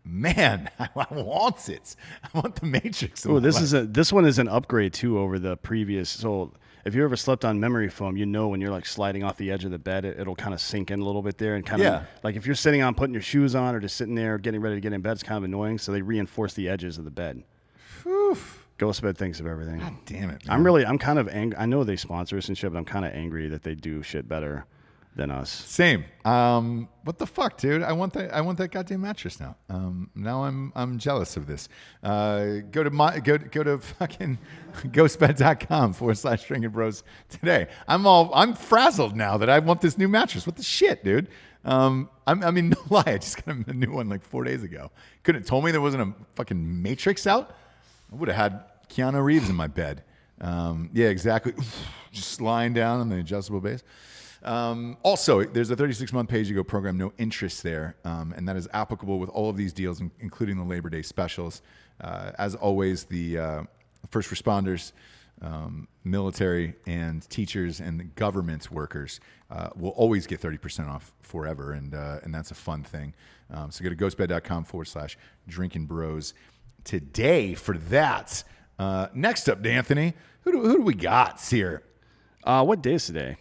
Man, I want it. I want the Matrix. Oh, this one is an upgrade too over the previous. So if you ever slept on memory foam, you know when you're like sliding off the edge of the bed, it'll kind of sink in a little bit there and kind of like if you're sitting on putting your shoes on or just sitting there getting ready to get in bed, it's kind of annoying. So they reinforce the edges of the bed. Ghost Bed thinks of everything. God damn it, man. I'm kind of angry. I know they sponsor us and shit, but I'm kind of angry that they do shit better than us. Same. What the fuck, dude? I want that goddamn mattress now. Now I'm jealous of this. Go to fucking ghostbed.com/Drinkin Bros today. I'm frazzled now that I want this new mattress. What the shit, dude? I mean, no lie. I just got a new one like 4 days ago. Couldn't have told me there wasn't a fucking Matrix out. I would have had Keanu Reeves in my bed. Yeah, exactly. Just lying down on the adjustable base. Also, there's a 36-month pay-as-you-go program, no interest there, and that is applicable with all of these deals, including the Labor Day specials. As always, the first responders, military, and teachers and government workers will always get 30% off forever, and that's a fun thing. So go to ghostbed.com/Drinkin Bros today for that. Next up, D'Anthony, who do we got here? What day is today?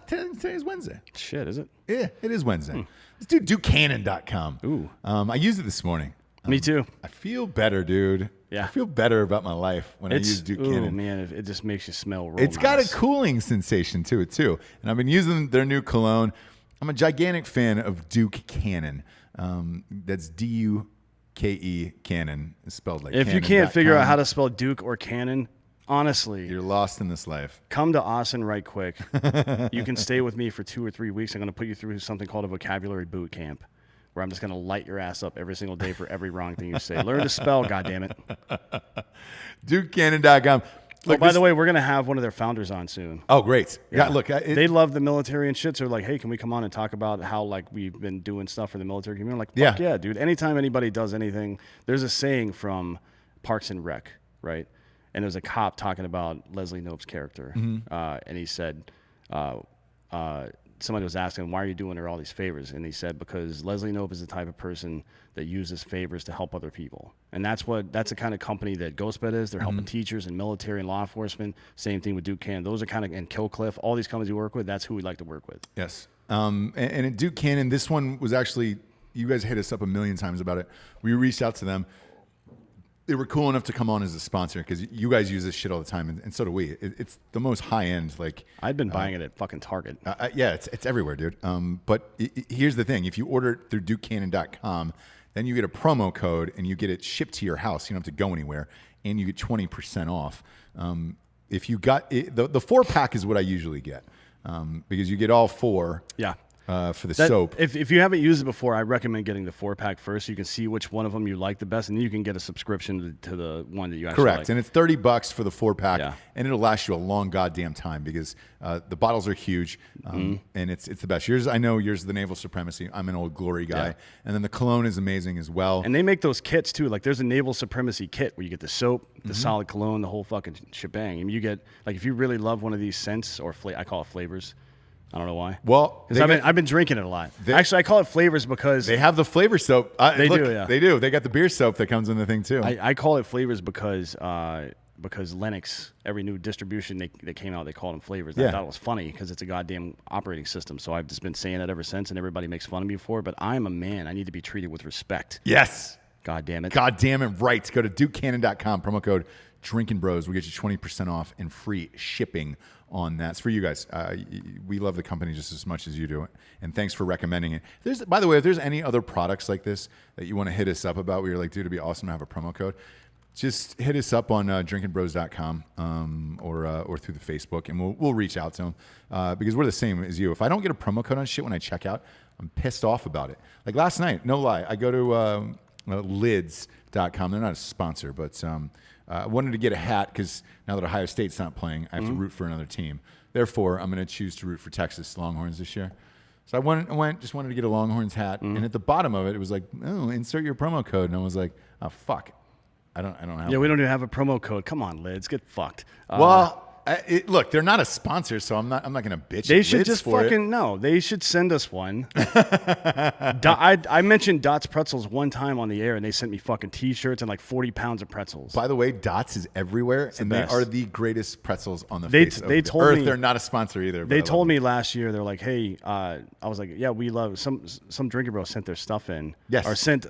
Today's Wednesday. Shit, is it? Yeah, it is Wednesday. Let's do DukeCannon.com. Ooh. I used it this morning. Me too. I feel better, dude. Yeah. I feel better about my life when I use Duke Ooh, Cannon. man, it just makes you smell real It's got a nice. cooling sensation to it, too. And I've been using their new cologne. I'm a gigantic fan of Duke Cannon. That's D-U-K-E Cannon. It's spelled like If you can't figure out how to spell Duke or Cannon, honestly, you're lost in this life. come to Austin right quick. You can stay with me for 2 or 3 weeks. I'm going to put you through something called a vocabulary boot camp, where I'm just going to light your ass up every single day for every wrong thing you say. Learn to spell, goddammit. DukeCannon.com. Oh, by the way, we're going to have one of their founders on soon. Oh, great. Yeah, look. They love the military and shit, so they're like, hey, can we come on and talk about how like we've been doing stuff for the military community? I'm like, fuck yeah, dude. Anytime anybody does anything, there's a saying from Parks and Rec, right? And there's a cop talking about Leslie Knope's character, and he said, somebody was asking him, why are you doing her all these favors? And he said, because Leslie Knope is the type of person that uses favors to help other people. And that's the kind of company that Ghostbed is. They're helping teachers and military and law enforcement. Same thing with Duke Cannon. Those are kind of, and Killcliff, all these companies we work with, that's who we like to work with. Yes. And at Duke Cannon, this one was actually, you guys hit us up a million times about it. We reached out to them. They were cool enough to come on as a sponsor because you guys use this shit all the time, and so do we. It's the most high end. Like I'd been buying it at fucking Target. Yeah, it's everywhere, dude. But here's the thing: if you order it through DukeCannon.com, then you get a promo code and you get it shipped to your house. You don't have to go anywhere, and you get 20% off. If you got it, the 4-pack is what I usually get because you get all 4. Yeah. For the soap. If you haven't used it before, I recommend getting the 4-pack first so you can see which one of them you like the best, and then you can get a subscription to the one that you actually Correct. like. And it's $30 for the 4-pack, Yeah. and it'll last you a long goddamn time because the bottles are huge, and it's the best. I know yours is the Naval Supremacy. I'm an Old Glory guy. Yeah. And then the cologne is amazing as well. And they make those kits too. Like there's a Naval Supremacy kit where you get the soap, the solid cologne, the whole fucking shebang. I mean, you get, like, if you really love one of these scents, or I call it flavors. I don't know why. Well, because I've been drinking it a lot. Actually, I call it flavors because they have the flavor soap. They do, yeah. They do. They got the beer soap that comes in the thing too. I call it flavors because Linux, every new distribution that came out, they called them flavors. Yeah. I thought it was funny because it's a goddamn operating system. So I've just been saying it ever since, and everybody makes fun of me for it. But I'm a man. I need to be treated with respect. Yes. God damn it. God damn it, right. Go to DukeCannon.com, promo code Drinkin Bros. We'll get you 20% off and free shipping on that. It's for you guys. We love the company just as much as you do. And thanks for recommending it. By the way, if there's any other products like this that you want to hit us up about where you're like, dude, it'd be awesome to have a promo code, just hit us up on drinkinbros.com or through the Facebook, and we'll reach out to them because we're the same as you. If I don't get a promo code on shit when I check out, I'm pissed off about it. Like last night, no lie, I go to lids.com. They're not a sponsor, but I wanted to get a hat because now that Ohio State's not playing, I have to root for another team. Therefore, I'm going to choose to root for Texas Longhorns this year. So I just wanted to get a Longhorns hat, and at the bottom of it, it was like, oh, insert your promo code, and I was like, oh fuck, I don't have. Yeah, one. we don't even have a promo code. Come on, Lids, get fucked. Look, they're not a sponsor, so I'm not going to bitch. They at should Lids just for fucking it. no. They should send us one. I mentioned Dots Pretzels one time on the air, and they sent me fucking T-shirts and like 40 pounds of pretzels. By the way, Dots is everywhere, and the they best. are the greatest pretzels on the They face of they the told earth. me- They're not a sponsor either. They told me last year, they're like, hey, I was like, yeah, we love some Drinkin Bros sent their stuff in. Yes. Or sent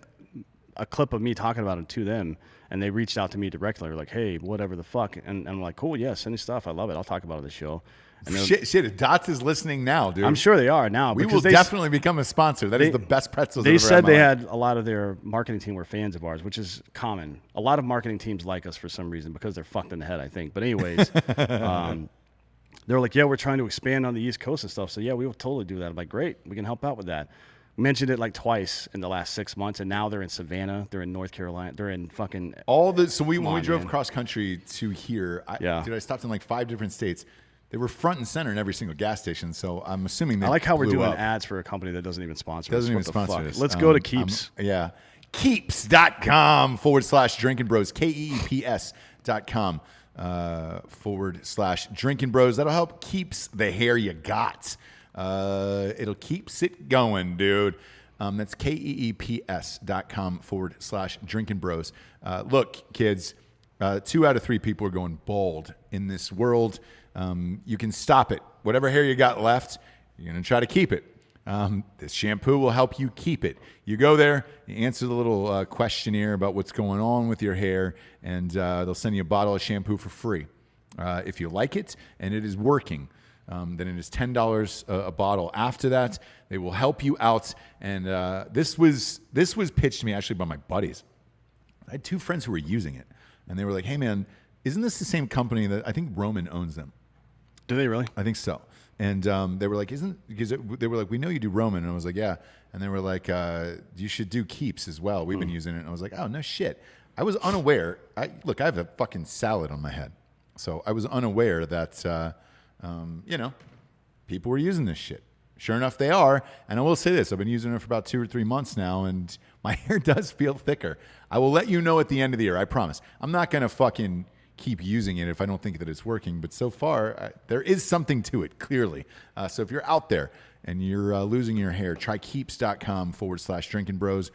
a clip of me talking about it to them, and they reached out to me directly. They're like, hey, whatever the fuck. And I'm like, cool, yeah, send me stuff. I love it. I'll talk about it on the show. And Shit, Dots is listening now, dude. I'm sure they are now. We will definitely become a sponsor. That is the best pretzels They I've ever said they had. had a lot of their marketing team were fans of ours, which is common. A lot of marketing teams like us for some reason because they're fucked in the head, I think. But anyways, they're like, yeah, we're trying to expand on the East Coast and stuff. So, yeah, we will totally do that. I'm like, great. We can help out with that. Mentioned it like twice in the last 6 months, and now they're in Savannah. They're in North Carolina. They're in fucking So when we drove cross country to here, I stopped in like 5 different states. They were front and center in every single gas station. So I'm assuming they I like how we're doing up. ads for a company that doesn't even sponsor us. Doesn't even What the sponsor fuck? us. Let's go to Keeps. Keeps.com/Drinkin Bros. KEEPS.com /Drinkin Bros. That'll help keeps the hair you got. It'll keeps it going, dude. That's KEEPS.com /Drinkin Bros. Look, kids, 2 out of 3 people are going bald in this world. You can stop it. Whatever hair you got left, you're going to try to keep it. This shampoo will help you keep it. You go there, you answer the little questionnaire about what's going on with your hair, and they'll send you a bottle of shampoo for free. If you like it and it is working, then it is $10 a bottle. After that, they will help you out. And this was pitched to me actually by my buddies. I had 2 friends who were using it, and they were like, hey, man, isn't this the same company that I think Roman owns them? Do they really? I think so. And they were like, they were like, we know you do Roman. And I was like, yeah. And they were like, you should do Keeps as well. We've been using it. And I was like, oh, no shit. I was unaware. Look, I have a fucking salad on my head. So I was unaware that, people were using this shit. Sure enough, they are. And I will say this. I've been using it for about 2 or 3 months now, and my hair does feel thicker. I will let you know at the end of the year. I promise. I'm not going to fucking keep using it if I don't think that it's working. But so far, there is something to it, clearly. So if you're out there and you're losing your hair, try keeps.com /Drinkin Bros.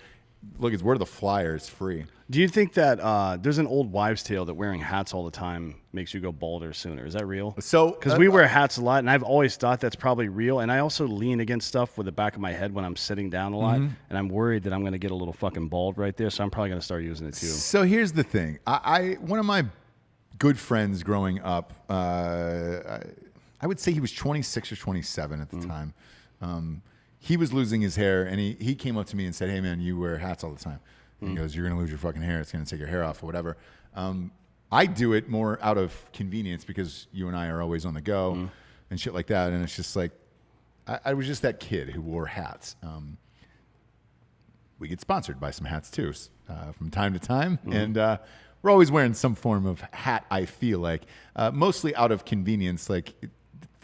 Look, it's where the flyer is free. Do you think that there's an old wives' tale that wearing hats all the time makes you go balder sooner? Is that real? So, because we wear hats a lot, and I've always thought that's probably real. And I also lean against stuff with the back of my head when I'm sitting down a lot, and I'm worried that I'm going to get a little fucking bald right there. So I'm probably going to start using it too. So here's the thing. One of my good friends growing up, I would say he was 26 or 27 at the time. He was losing his hair, and he came up to me and said, hey, man, you wear hats all the time. And he goes, you're going to lose your fucking hair. It's going to take your hair off or whatever. I do it more out of convenience because you and I are always on the go and shit like that. And it's just like, I was just that kid who wore hats. We get sponsored by some hats too from time to time. And we're always wearing some form of hat, I feel like. Mostly out of convenience. Like,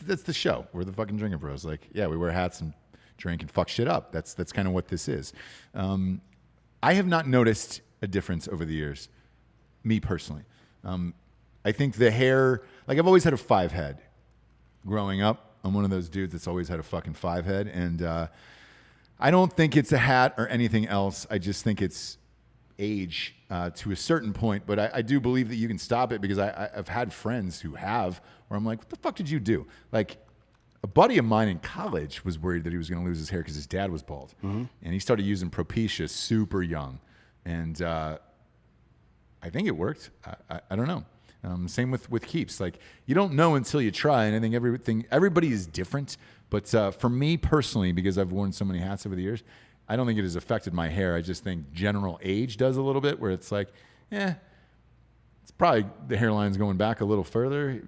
that's the show. We're the fucking Drinkin Bros. Like, yeah, we wear hats and drink and fuck shit up. That's kind of what this is. I have not noticed a difference over the years, me personally. I think the hair, like I've always had a 5 head growing up. I'm one of those dudes that's always had a fucking 5 head. And I don't think it's a hat or anything else. I just think it's age to a certain point. But I do believe that you can stop it because I've had friends who have where I'm like, what the fuck did you do? Like, a buddy of mine in college was worried that he was going to lose his hair because his dad was bald. And he started using Propecia super young. And I think it worked. I don't know. Same with Keeps. Like, you don't know until you try. And I think everybody is different. But for me personally, because I've worn so many hats over the years, I don't think it has affected my hair. I just think general age does a little bit where it's like, it's probably the hairline's going back a little further,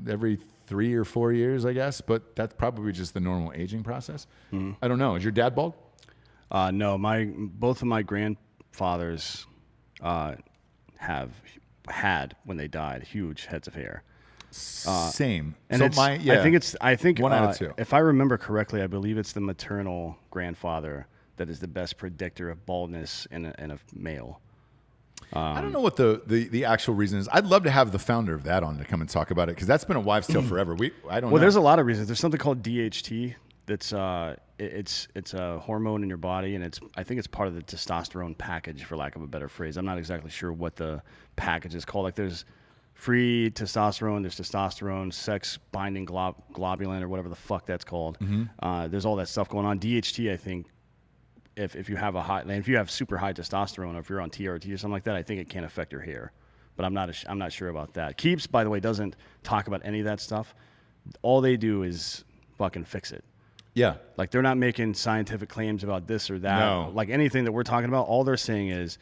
every 3 or 4 years, I guess, but that's probably just the normal aging process. I don't know. Is your dad bald? No, both of my grandfathers have had, when they died, huge heads of hair. Same. And so I think 1 out of 2. If I remember correctly, I believe it's the maternal grandfather that is the best predictor of baldness in a male. I don't know what the actual reason is. I'd love to have the founder of that on to come and talk about it because that's been a wives' tale forever. I don't know. Well, there's a lot of reasons. There's something called DHT that's it's a hormone in your body, and I think it's part of the testosterone package, for lack of a better phrase. I'm not exactly sure what the package is called. Like, there's free testosterone, there's testosterone, sex binding globulin, or whatever the fuck that's called. There's all that stuff going on. DHT, I think, if you have if you have super high testosterone, or if you're on TRT or something like that, I think it can affect your hair. But I'm not sure about that. Keeps, by the way, doesn't talk about any of that stuff. All they do is fucking fix it. Yeah. Like, they're not making scientific claims about this or that. No. Like, anything that we're talking about, all they're saying is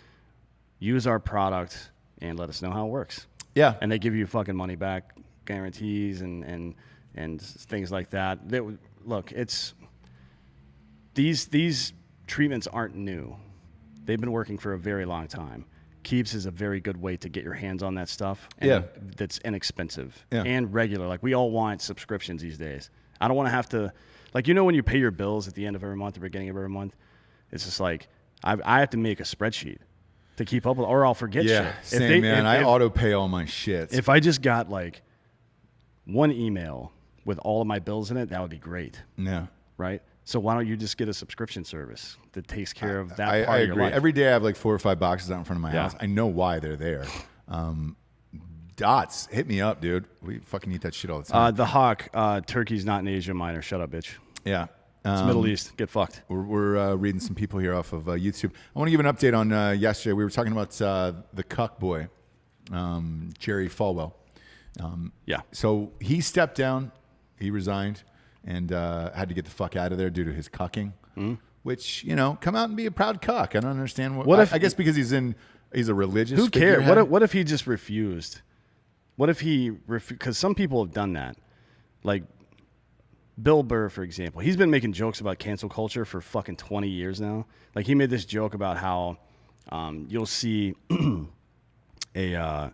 use our product and let us know how it works. Yeah. And they give you fucking money back guarantees and things like that. Look, it's these treatments aren't new. They've been working for a very long time. Keeps is a very good way to get your hands on that stuff. And that's inexpensive and regular. Like, we all want subscriptions these days. I don't want to have to, like, when you pay your bills at the end of every month or beginning of every month, it's just like I have to make a spreadsheet to keep up with, or I'll forget shit. Same, man. I auto pay all my shit. If I just got like one email with all of my bills in it, that would be great. Yeah. Right? So why don't you just get a subscription service that takes care of that part I of your agree. life? Every day I have like 4 or 5 boxes out in front of my house. I know why they're there. Dots, hit me up, dude. We fucking eat that shit all the time. The Hawk, Turkey's not in Asia Minor. Shut up, bitch. Yeah. It's Middle East. Get fucked. We're reading some people here off of YouTube. I want to give an update on yesterday. We were talking about the cuck boy, Jerry Falwell. So he stepped down. He resigned and had to get the fuck out of there due to his cucking. Which, come out and be a proud cuck. I don't understand what if I guess because he's a religious. Who cares? What if he just refused? What if he because some people have done that, like Bill Burr, for example. He's been making jokes about cancel culture for fucking 20 years now. Like, he made this joke about how you'll see a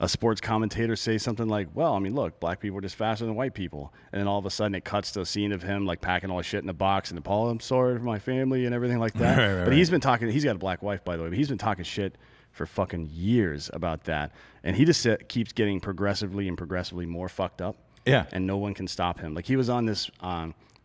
sports commentator say something like, well, I mean, look, black people are just faster than white people. And then all of a sudden it cuts to a scene of him like packing all his shit in a box and Paul, I'm sorry for my family and everything like that. But he's been talking, he's got a black wife, by the way, but he's been talking shit for fucking years about that. And he just keeps getting progressively more fucked up. Yeah. And no one can stop him. Like, he was on this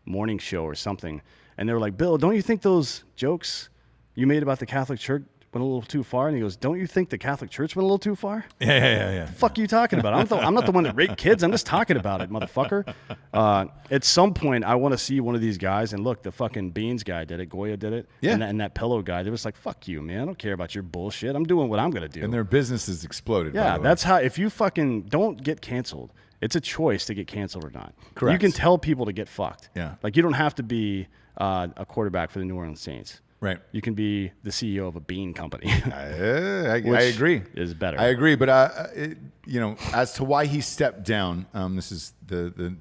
morning show or something, and they were like, Bill, don't you think those jokes you made about the Catholic Church went a little too far? And he goes, don't you think the Catholic Church went a little too far? Yeah. The fuck are you talking about? I'm not the one that raped kids. I'm just talking about it, motherfucker. At some point, I want to see one of these guys, and look, the fucking Beans guy did it. Goya did it. Yeah. And that Pillow guy, they was like, fuck you, man. I don't care about your bullshit. I'm doing what I'm going to do. And their business has exploded. Yeah, by the way. that's how, if you fucking don't get canceled, it's a choice to get canceled or not. Correct. You can tell people to get fucked. Yeah. Like, you don't have to be a quarterback for the New Orleans Saints. Right. You can be the CEO of a bean company. I agree. Is better. I agree. But, as to why he stepped down, this is the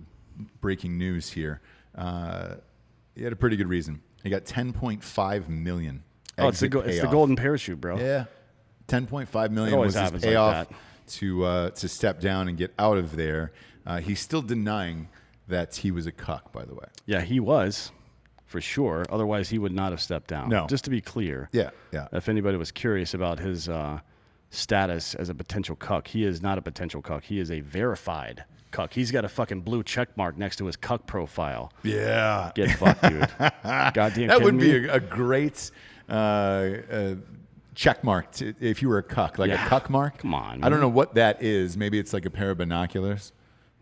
breaking news here. He had a pretty good reason. He got $10.5 million. Oh, it's the golden parachute, bro. Yeah. $10.5 million always was his happens like payoff that. to step down and get out of there. He's still denying that he was a cuck, by the way. Yeah, he was, for sure. Otherwise, he would not have stepped down. No. Just to be clear. Yeah. If anybody was curious about his status as a potential cuck, he is not a potential cuck. He is a verified cuck. He's got a fucking blue check mark next to his cuck profile. Yeah. Get fucked, dude. Goddamn. That would me? be a great check mark if you were a cuck, like a cuck mark. Come on, I don't know what that is. Maybe it's like a pair of binoculars.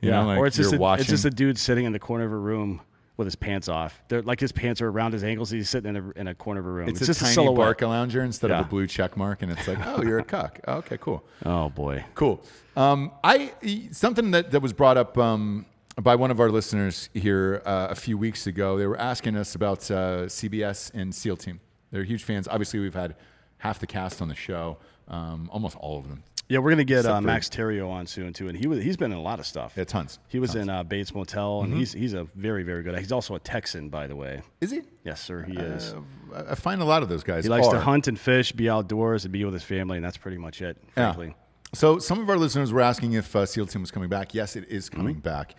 You know, like or it's just, watching. it's just a dude sitting in the corner of a room with his pants off. They're like, his pants are around his ankles. He's sitting in a corner of a room. It's just a tiny silhouette. barca lounger instead of a blue check mark, and it's like, oh, you're a cuck. Oh, okay, cool. Oh boy, cool. Something that was brought up by one of our listeners here a few weeks ago. They were asking us about CBS and SEAL Team. They're huge fans. Obviously, we've had half the cast on the show, almost all of them. Yeah, we're gonna get Max Terrio on soon too, and he's been in a lot of stuff. Yeah, tons. He was in Bates Motel, and he's a very, very good. He's also a Texan, by the way. Is he? Yes, sir. He is. I find a lot of those guys. He likes to hunt and fish, be outdoors, and be with his family, and that's pretty much it. Frankly. Yeah. So some of our listeners were asking if SEAL Team was coming back. Yes, it is coming back.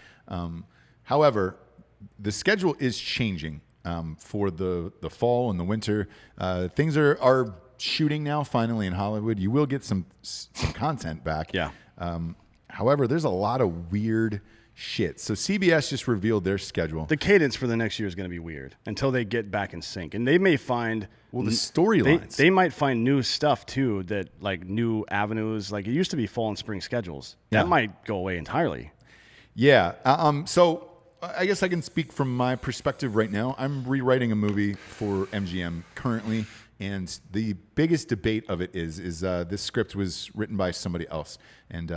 However, the schedule is changing for the fall and the winter. Things are shooting now finally in Hollywood. You will get some content back. Yeah. However, there's a lot of weird shit. So CBS just revealed their schedule. The cadence for the next year is going to be weird until they get back in sync, and they may find the storylines. They might find new stuff too, that like new avenues. Like, it used to be fall and spring schedules. That might go away entirely. Yeah. So I guess I can speak from my perspective right now. I'm rewriting a movie for MGM currently, and the biggest debate of it is this script was written by somebody else, and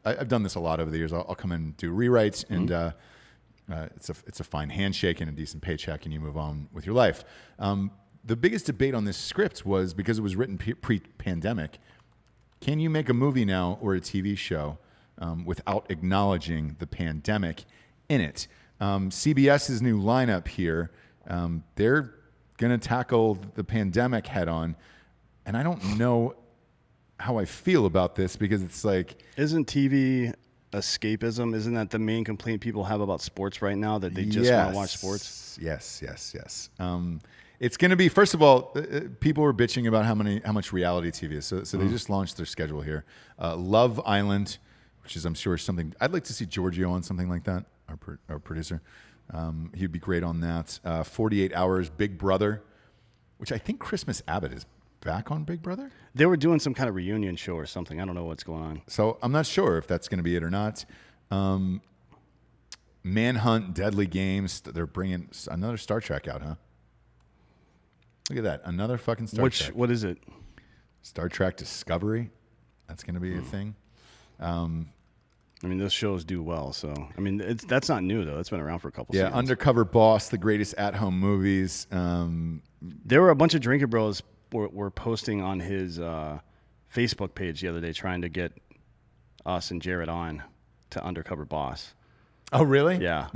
I've done this a lot over the years. I'll come in and do rewrites, and it's a fine handshake and a decent paycheck, and you move on with your life. The biggest debate on this script was because it was written pre-pandemic. Can you make a movie now or a TV show without acknowledging the pandemic in it? CBS's new lineup here, they're going to tackle the pandemic head on, and I don't know how I feel about this because it's like... Isn't TV escapism? Isn't that the main complaint people have about sports right now, that they just want to watch sports? Yes. It's going to be, first of all, people were bitching about how much reality TV is. So they just launched their schedule here. Love Island, which is, I'm sure, something I'd like to see Giorgio on, something like that, our producer. He'd be great on that. 48 Hours, Big Brother, which I think Christmas Abbott is back on Big Brother. They were doing some kind of reunion show or something. I don't know what's going on. So I'm not sure if that's going to be it or not. Manhunt, Deadly Games. They're bringing another Star Trek out, huh? Look at that. Another fucking Star Trek. What is it? Star Trek Discovery. That's going to be a thing. I mean, those shows do well. So, I mean, that's not new, though. It's been around for a couple seasons. Undercover Boss, the greatest at-home movies. There were a bunch of Drinkin Bros were posting on his Facebook page the other day trying to get us and Jared on to Undercover Boss. Oh, really? Yeah.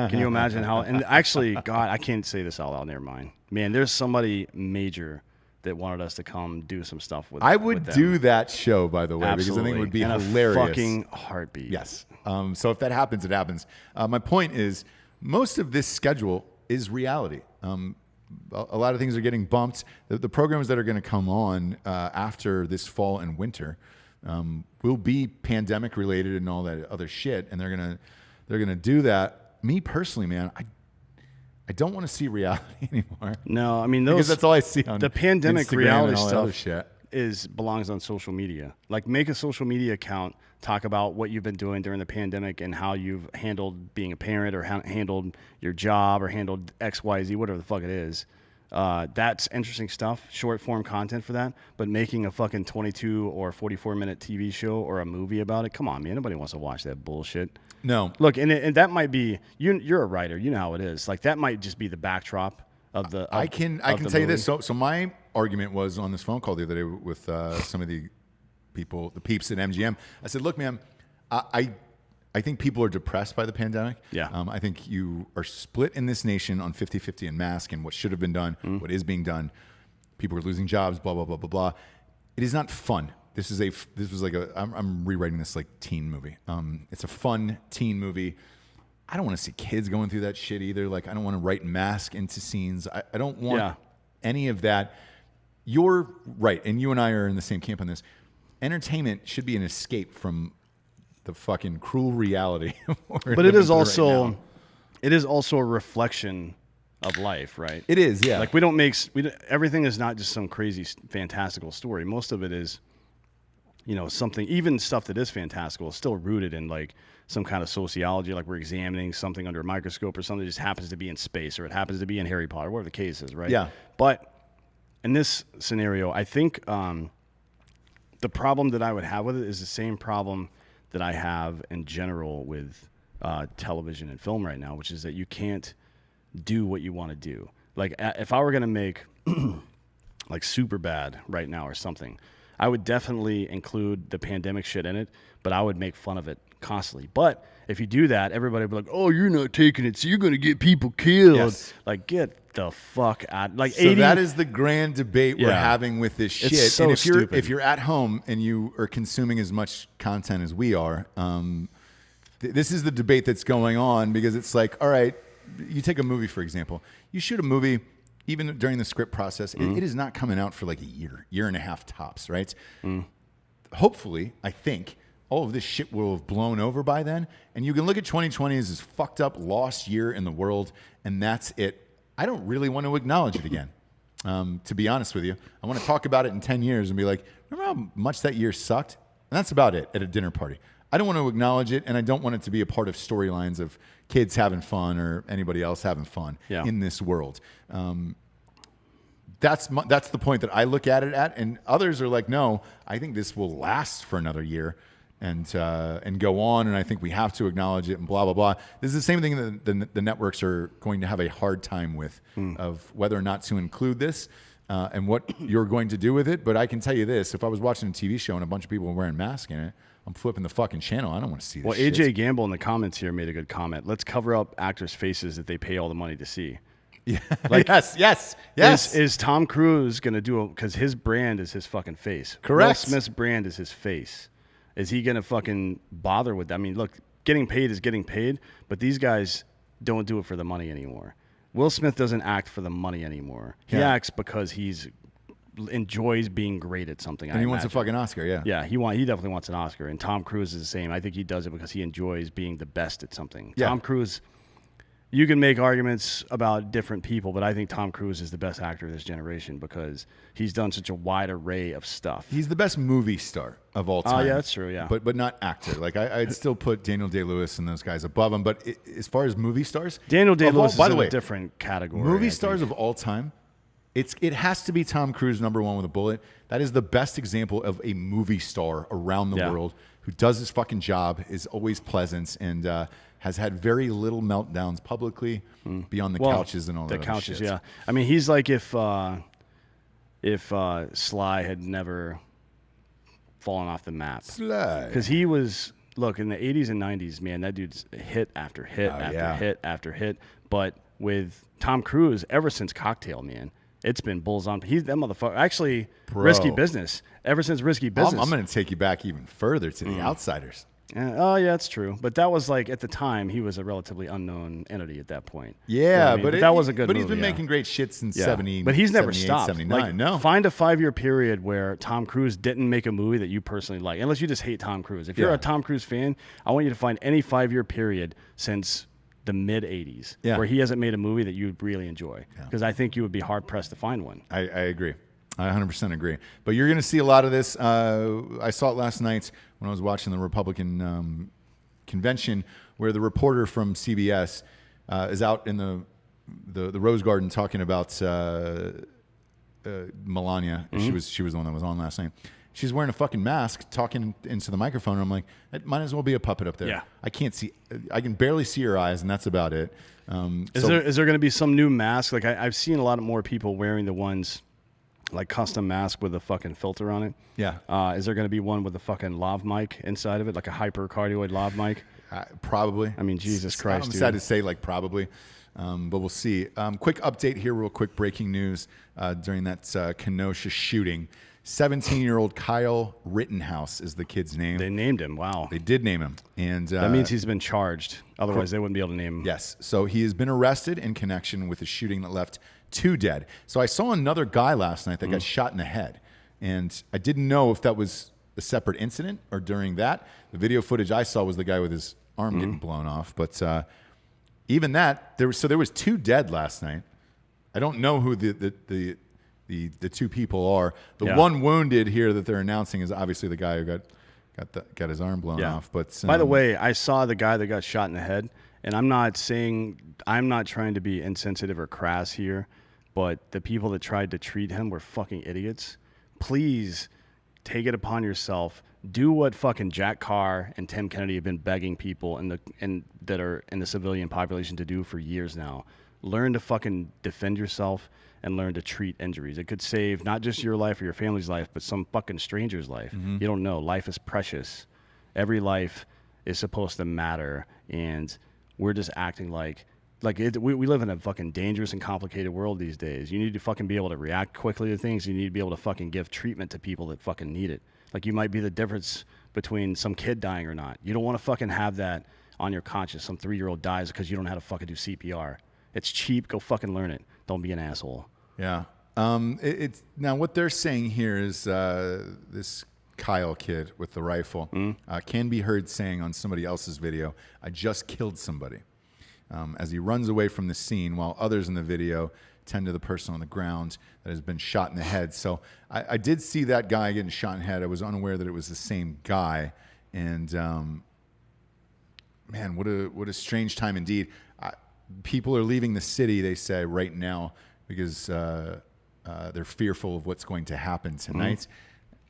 Can you imagine how? And actually, God, I can't say this out loud. Never mind. Man, there's somebody major that wanted us to come do some stuff with. I would do that show, by the way, Absolutely. because I think it would be in hilarious. A fucking heartbeat. Yes. So if that happens, it happens. My point is, most of this schedule is reality. A lot of things are getting bumped. The programs that are going to come on after this fall and winter will be pandemic related and all that other shit, and they're gonna do that. Me personally, man, I don't want to see reality anymore. No, I mean because that's all I see on the pandemic Instagram reality and all that stuff. Other shit. Belongs on social media. Like, make a social media account, talk about what you've been doing during the pandemic and how you've handled being a parent or handled your job or handled XYZ, whatever the fuck it is. That's interesting stuff, short form content for that. But making a fucking 22 or 44-minute TV show or a movie about it, come on, man. Nobody wants to watch that bullshit. No. Look, and that might be, you're a writer. You know how it is. Like, that might just be the backdrop of the I can tell you this. So my argument was on this phone call the other day with some of the peeps at MGM. I said, look, man, I think people are depressed by the pandemic. Yeah. I think you are split in this nation on 50-50 and mask and what should have been done, what is being done. People are losing jobs, blah, blah, blah, blah, blah. It is not fun. I'm rewriting this like teen movie. It's a fun teen movie. I don't want to see kids going through that shit either. Like, I don't want to write mask into scenes. I don't want any of that. You're right. And you and I are in the same camp on this. Entertainment should be an escape from the fucking cruel reality. But it is also a reflection of life, right? It is, yeah. Like, everything is not just some crazy fantastical story. Most of it is, something, even stuff that is fantastical is still rooted in like some kind of sociology. Like, we're examining something under a microscope or something that just happens to be in space or it happens to be in Harry Potter, whatever the case is, right? Yeah. But in this scenario, I think the problem that I would have with it is the same problem that I have in general with television and film right now, which is that you can't do what you want to do. Like, if I were going to make like Superbad right now or something, I would definitely include the pandemic shit in it, but I would make fun of it constantly. But if you do that, everybody would be like, oh, you're not taking it, so you're going to get people killed. Yes. Like, get the fuck out. Like, so that is the grand debate we're having with this shit. It's so and stupid. If you're at home and you are consuming as much content as we are, this is the debate that's going on, because it's like, all right, you take a movie, for example. You shoot a movie, even during the script process, it is not coming out for like a year and a half tops, right? Hopefully, I think, all of this shit will have blown over by then, and you can look at 2020 as this fucked up, lost year in the world, and that's it. I don't really want to acknowledge it again, to be honest with you. I want to talk about it in 10 years and be like, remember how much that year sucked? And that's about it at a dinner party. I don't want to acknowledge it, and I don't want it to be a part of storylines of kids having fun or anybody else having fun in this world. That's the point that I look at it at, and others are like, no, I think this will last for another year and go on, and I think we have to acknowledge it and blah, blah, blah. This is the same thing that the networks are going to have a hard time with of whether or not to include this and what you're going to do with it. But I can tell you this, if I was watching a TV show and a bunch of people were wearing masks in it, I'm flipping the fucking channel. I don't want to see this shit. AJ Gamble in the comments here made a good comment. Let's cover up actors' faces that they pay all the money to see. Yeah. Like, yes. Is Tom Cruise going to do it? Because his brand is his fucking face. Correct. Will Smith's brand is his face. Is he going to fucking bother with that? I mean, look, getting paid is getting paid, but these guys don't do it for the money anymore. Will Smith doesn't act for the money anymore. He acts because he's enjoys being great at something. And he wants a fucking Oscar, Yeah, he definitely wants an Oscar. And Tom Cruise is the same. I think he does it because he enjoys being the best at something. Yeah. Tom Cruise, you can make arguments about different people, but I think Tom Cruise is the best actor of this generation because he's done such a wide array of stuff. He's the best movie star of all time. Oh, yeah, that's true, yeah. But not actor. Like, I'd still put Daniel Day-Lewis and those guys above him. But as far as movie stars... Daniel Day-Lewis is in a different category. Movie stars of all time, it has to be Tom Cruise, number one with a bullet. That is the best example of a movie star around the world who does his fucking job, is always pleasant, and has had very little meltdowns publicly beyond the couches and all that. The couches, shit. yeah. I mean, he's like if Sly had never fallen off the map. Sly. Because he was, look, in the 80s and 90s, man, that dude's hit after hit hit after hit. But with Tom Cruise, ever since Cocktail, man, it's been bulls on. He's that motherfucker. Actually, Risky Business. Ever since Risky Business. I'm going to take you back even further to The Outsiders. Oh, yeah, that's true. But that was like, at the time, he was a relatively unknown entity at that point. Yeah, you know what I mean? but that was a good But movie, he's been making great shit since 70. But he's never 78, stopped. 79. Like, no. Find a 5-year period where Tom Cruise didn't make a movie that you personally like, unless you just hate Tom Cruise. If you're a Tom Cruise fan, I want you to find any 5-year period since the mid-'80s where he hasn't made a movie that you really enjoy. Because I think you would be hard-pressed to find one. I agree. I 100% agree. But you're going to see a lot of this. I saw it last night when I was watching the Republican convention, where the reporter from CBS is out in the Rose Garden talking about Melania. She was the one that was on last night. She's wearing a fucking mask, talking into the microphone. And I'm like, it might as well be a puppet up there. Yeah. I can't see. I can barely see her eyes, and that's about it. Is there going to be some new mask? Like I've seen a lot more people wearing the ones, like custom mask with a fucking filter on it. Yeah. Is there going to be one with a fucking lav mic inside of it, like a hypercardioid lav mic? Probably. I mean, Jesus Christ, I'm dude. sad to say, like, probably. But we'll see. Quick update here, real quick, breaking news during that Kenosha shooting. 17-year-old Kyle Rittenhouse is the kid's name. They named him. Wow. They did name him. And that means he's been charged. Otherwise, they wouldn't be able to name him. Yes. So he has been arrested in connection with a shooting that left 2 dead. So I saw another guy last night that got shot in the head. And I didn't know if that was a separate incident or during that. The video footage I saw was the guy with his arm getting blown off. But even that, there was 2 dead last night. I don't know who the 2 people are. The one wounded here that they're announcing is obviously the guy who got his arm blown off. But by the way, I saw the guy that got shot in the head, and I'm not trying to be insensitive or crass here, but the people that tried to treat him were fucking idiots. Please take it upon yourself. Do what fucking Jack Carr and Tim Kennedy have been begging people that are in the civilian population to do for years now. Learn to fucking defend yourself and learn to treat injuries. It could save not just your life or your family's life, but some fucking stranger's life. You don't know. Life is precious. Every life is supposed to matter, and we're just acting like we live in a fucking dangerous and complicated world these days. You need to fucking be able to react quickly to things. You need to be able to fucking give treatment to people that fucking need it. Like, you might be the difference between some kid dying or not. You don't want to fucking have that on your conscience. Some 3-year-old dies because you don't know how to fucking do CPR. It's cheap. Go fucking learn it. Don't be an asshole. Yeah. It's now what they're saying here is this Kyle kid with the rifle can be heard saying on somebody else's video, "I just killed somebody," as he runs away from the scene, while others in the video tend to the person on the ground that has been shot in the head. So I did see that guy getting shot in the head. I was unaware that it was the same guy. And man, what a strange time indeed. People are leaving the city, they say, right now because they're fearful of what's going to happen tonight.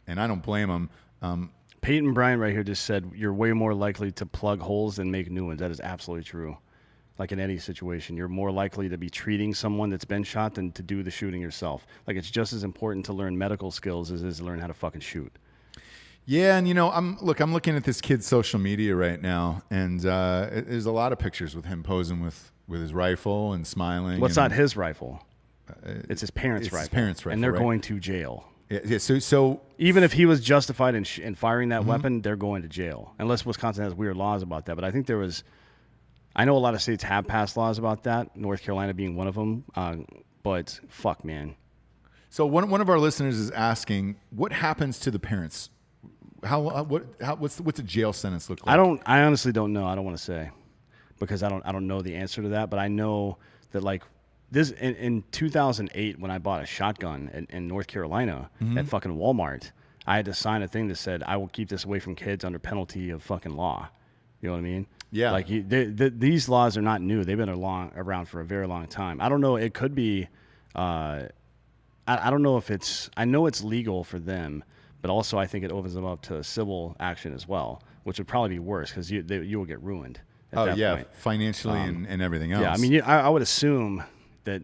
And I don't blame them. Peyton Bryan right here just said, you're way more likely to plug holes than make new ones. That is absolutely true. Like in any situation, you're more likely to be treating someone that's been shot than to do the shooting yourself. Like, it's just as important to learn medical skills as it is to learn how to fucking shoot. Yeah, and I'm looking at this kid's social media right now, and there's a lot of pictures with him posing with his rifle and smiling. Well, it's not his rifle. It's his parents' rifle. His parents' rifle, and they're right? going to jail. Yeah. So even if he was justified in firing that weapon, they're going to jail. Unless Wisconsin has weird laws about that. But I think I know a lot of states have passed laws about that, North Carolina being one of them. But fuck, man. So one of our listeners is asking, what happens to the parents? What's a jail sentence look like? I honestly don't know. I don't want to say because I don't know the answer to that. But I know that like this in 2008 when I bought a shotgun in North Carolina at fucking Walmart, I had to sign a thing that said I will keep this away from kids under penalty of fucking law. You know what I mean? Yeah. Like these laws are not new. They've been around for a very long time. I don't know. It could be. I don't know if it's. I know it's legal for them, but also I think it opens them up to civil action as well, which would probably be worse because you will get ruined. At that point. Financially and everything else. Yeah, I mean, I would assume that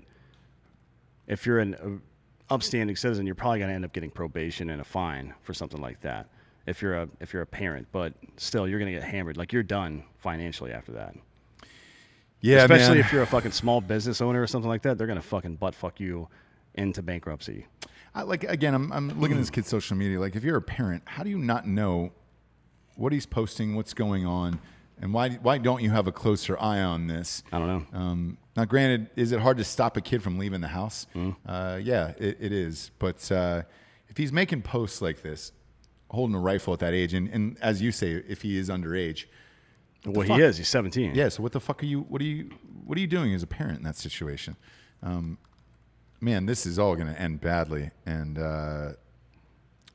if you're an upstanding citizen, you're probably going to end up getting probation and a fine for something like that. If you're a parent, but still, you're going to get hammered. Like, you're done financially after that. Yeah, especially man. if you're a fucking small business owner or something like that, they're going to fucking butt fuck you into bankruptcy. I'm looking at this kid's social media. Like, if you're a parent, how do you not know what he's posting, what's going on, and why don't you have a closer eye on this? I don't know. Now, granted, is it hard to stop a kid from leaving the house? Yeah, it is. But if he's making posts like this, holding a rifle at that age, and as you say, if he is underage, well, he is. He's 17. Yeah. So what the fuck are you? What are you doing as a parent in that situation? Man, this is all going to end badly. And oh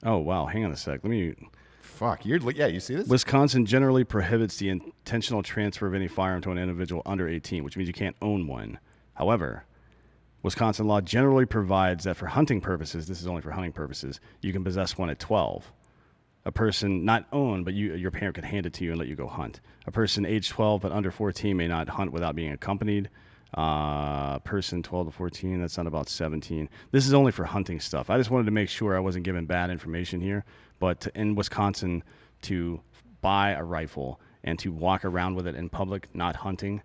wow, hang on a sec. Let me. Fuck. You see this? Wisconsin generally prohibits the intentional transfer of any firearm to an individual under 18, which means you can't own one. However, Wisconsin law generally provides that for hunting purposes, this is only for hunting purposes, you can possess one at 12. A person not owned, but your parent could hand it to you and let you go hunt. A person age 12 but under 14 may not hunt without being accompanied. Person 12 to 14, that's not about 17. This is only for hunting stuff. I just wanted to make sure I wasn't giving bad information here. But in Wisconsin, to buy a rifle and to walk around with it in public, not hunting,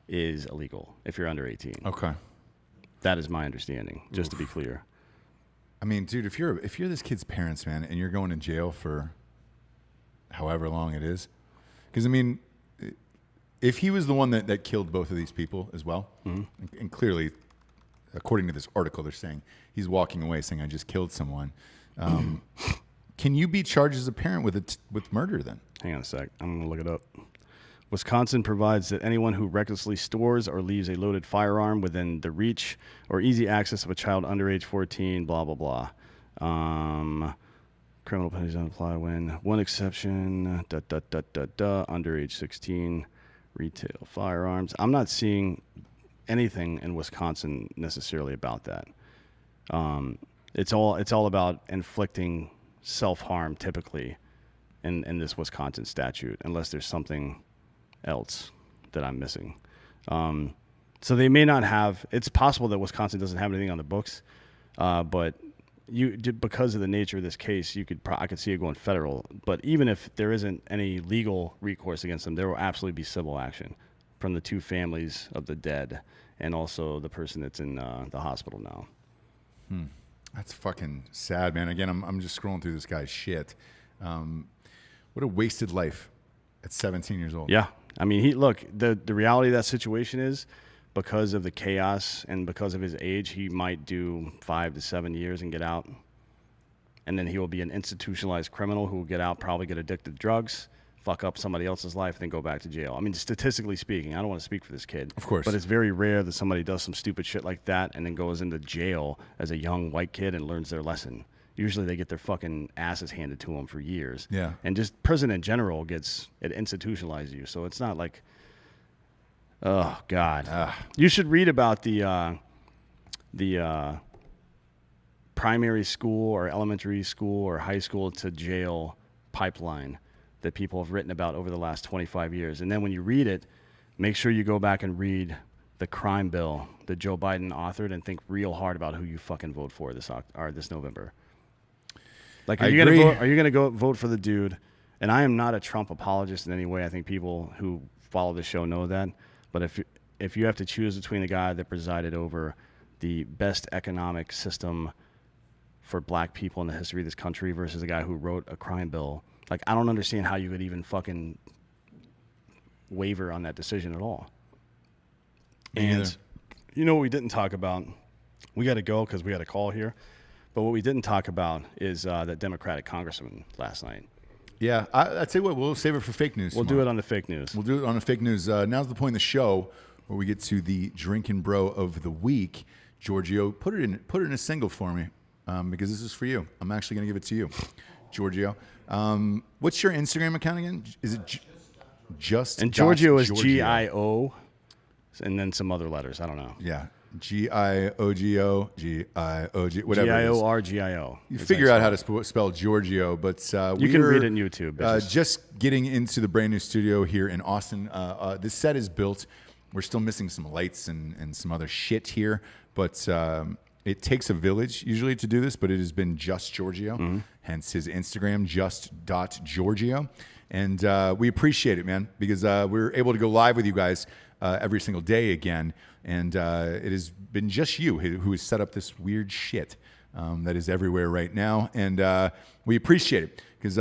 is illegal if you're under 18. Okay. That is my understanding, just to be clear. I mean, dude, if you're this kid's parents, man, and you're going to jail for however long it is, because I mean, if he was the one that killed both of these people as well, and clearly, according to this article, they're saying he's walking away saying, "I just killed someone." Can you be charged as a parent with murder then? Hang on a sec. I'm going to look it up. Wisconsin provides that anyone who recklessly stores or leaves a loaded firearm within the reach or easy access of a child under age 14, blah, blah, blah. Criminal penalties don't apply when one exception, under age 16, retail firearms. I'm not seeing anything in Wisconsin necessarily about that. It's all about inflicting self-harm typically in this Wisconsin statute, unless there's something else that I'm missing. So they may not have. It's possible that Wisconsin doesn't have anything on the books, but because of the nature of this case, I could see it going federal. But even if there isn't any legal recourse against them, there will absolutely be civil action from the two families of the dead and also the person that's in the hospital now. That's fucking sad, man. Again, I'm just scrolling through this guy's shit. What a wasted life at 17 years old. Yeah. I mean, the reality of that situation is because of the chaos and because of his age, he might do 5 to 7 years and get out. And then he will be an institutionalized criminal who will get out, probably get addicted to drugs, fuck up somebody else's life, then go back to jail. I mean, statistically speaking, I don't want to speak for this kid. Of course. But it's very rare that somebody does some stupid shit like that and then goes into jail as a young white kid and learns their lesson. usually they get their fucking asses handed to them for years. Yeah. And just prison in general it institutionalizes you. So it's not like, oh God. You should read about the primary school or elementary school or high school to jail pipeline that people have written about over the last 25 years. And then when you read it, make sure you go back and read the crime bill that Joe Biden authored and think real hard about who you fucking vote for this November. Like, are you gonna go vote for the dude? And I am not a Trump apologist in any way. I think people who follow the show know that. But if you have to choose between the guy that presided over the best economic system for black people in the history of this country versus the guy who wrote a crime bill, like, I don't understand how you could even fucking waver on that decision at all. And you know what we didn't talk about? We got to go because we got a call here. But what we didn't talk about is that Democratic congressman last night. Yeah, I'd say we'll save it for fake news. We'll do it on the fake news. We'll do it on the fake news. Now's the point in the show where we get to the Drinkin Bro of the week. Giorgio, put it in a single for me because this is for you. I'm actually going to give it to you, Giorgio. What's your Instagram account again? Is it just? And Giorgio is Gio, and then some other letters. I don't know. Yeah. Giogo, Giog, whatever. Giorgio. You figure out how to spell Giorgio, but you can read it on YouTube. Just getting into the brand new studio here in Austin. This set is built. We're still missing some lights and some other shit here, but it takes a village usually to do this. But it has been just Giorgio, hence his Instagram, just.Giorgio. And we appreciate it, man, because we're able to go live with you guys every single day again. And it has been just you who has set up this weird shit that is everywhere right now. And we appreciate it because,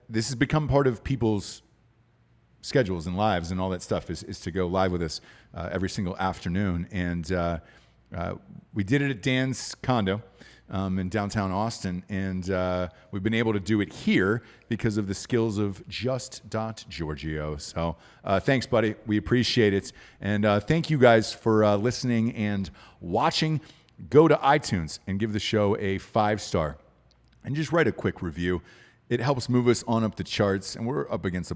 this has become part of people's schedules and lives and all that stuff is to go live with us every single afternoon. And we did it at Dan's condo in downtown Austin. And we've been able to do it here because of the skills of just.Giorgio. So thanks, buddy. We appreciate it. And thank you guys for listening and watching. Go to iTunes and give the show a 5-star and just write a quick review. It helps move us on up the charts. And we're up against a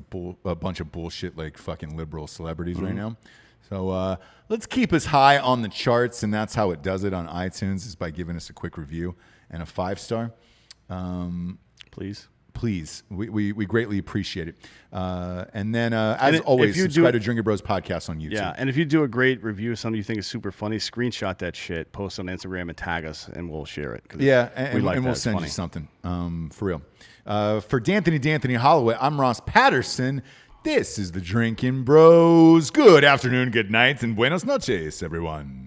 bunch of bullshit like fucking liberal celebrities right now. So let's keep us high on the charts, and that's how it does it on iTunes is by giving us a quick review and a 5-star. Please. We greatly appreciate it. And then, as always, subscribe to Drinkin Bros podcast on YouTube. Yeah, and if you do a great review, something you think is super funny, screenshot that shit, post on Instagram, and tag us, and we'll share it. Yeah, and we'll send you something, for real. For D'Anthony Holloway, I'm Ross Patterson. This is the Drinkin Bros. Good afternoon, good night, and buenos noches, everyone.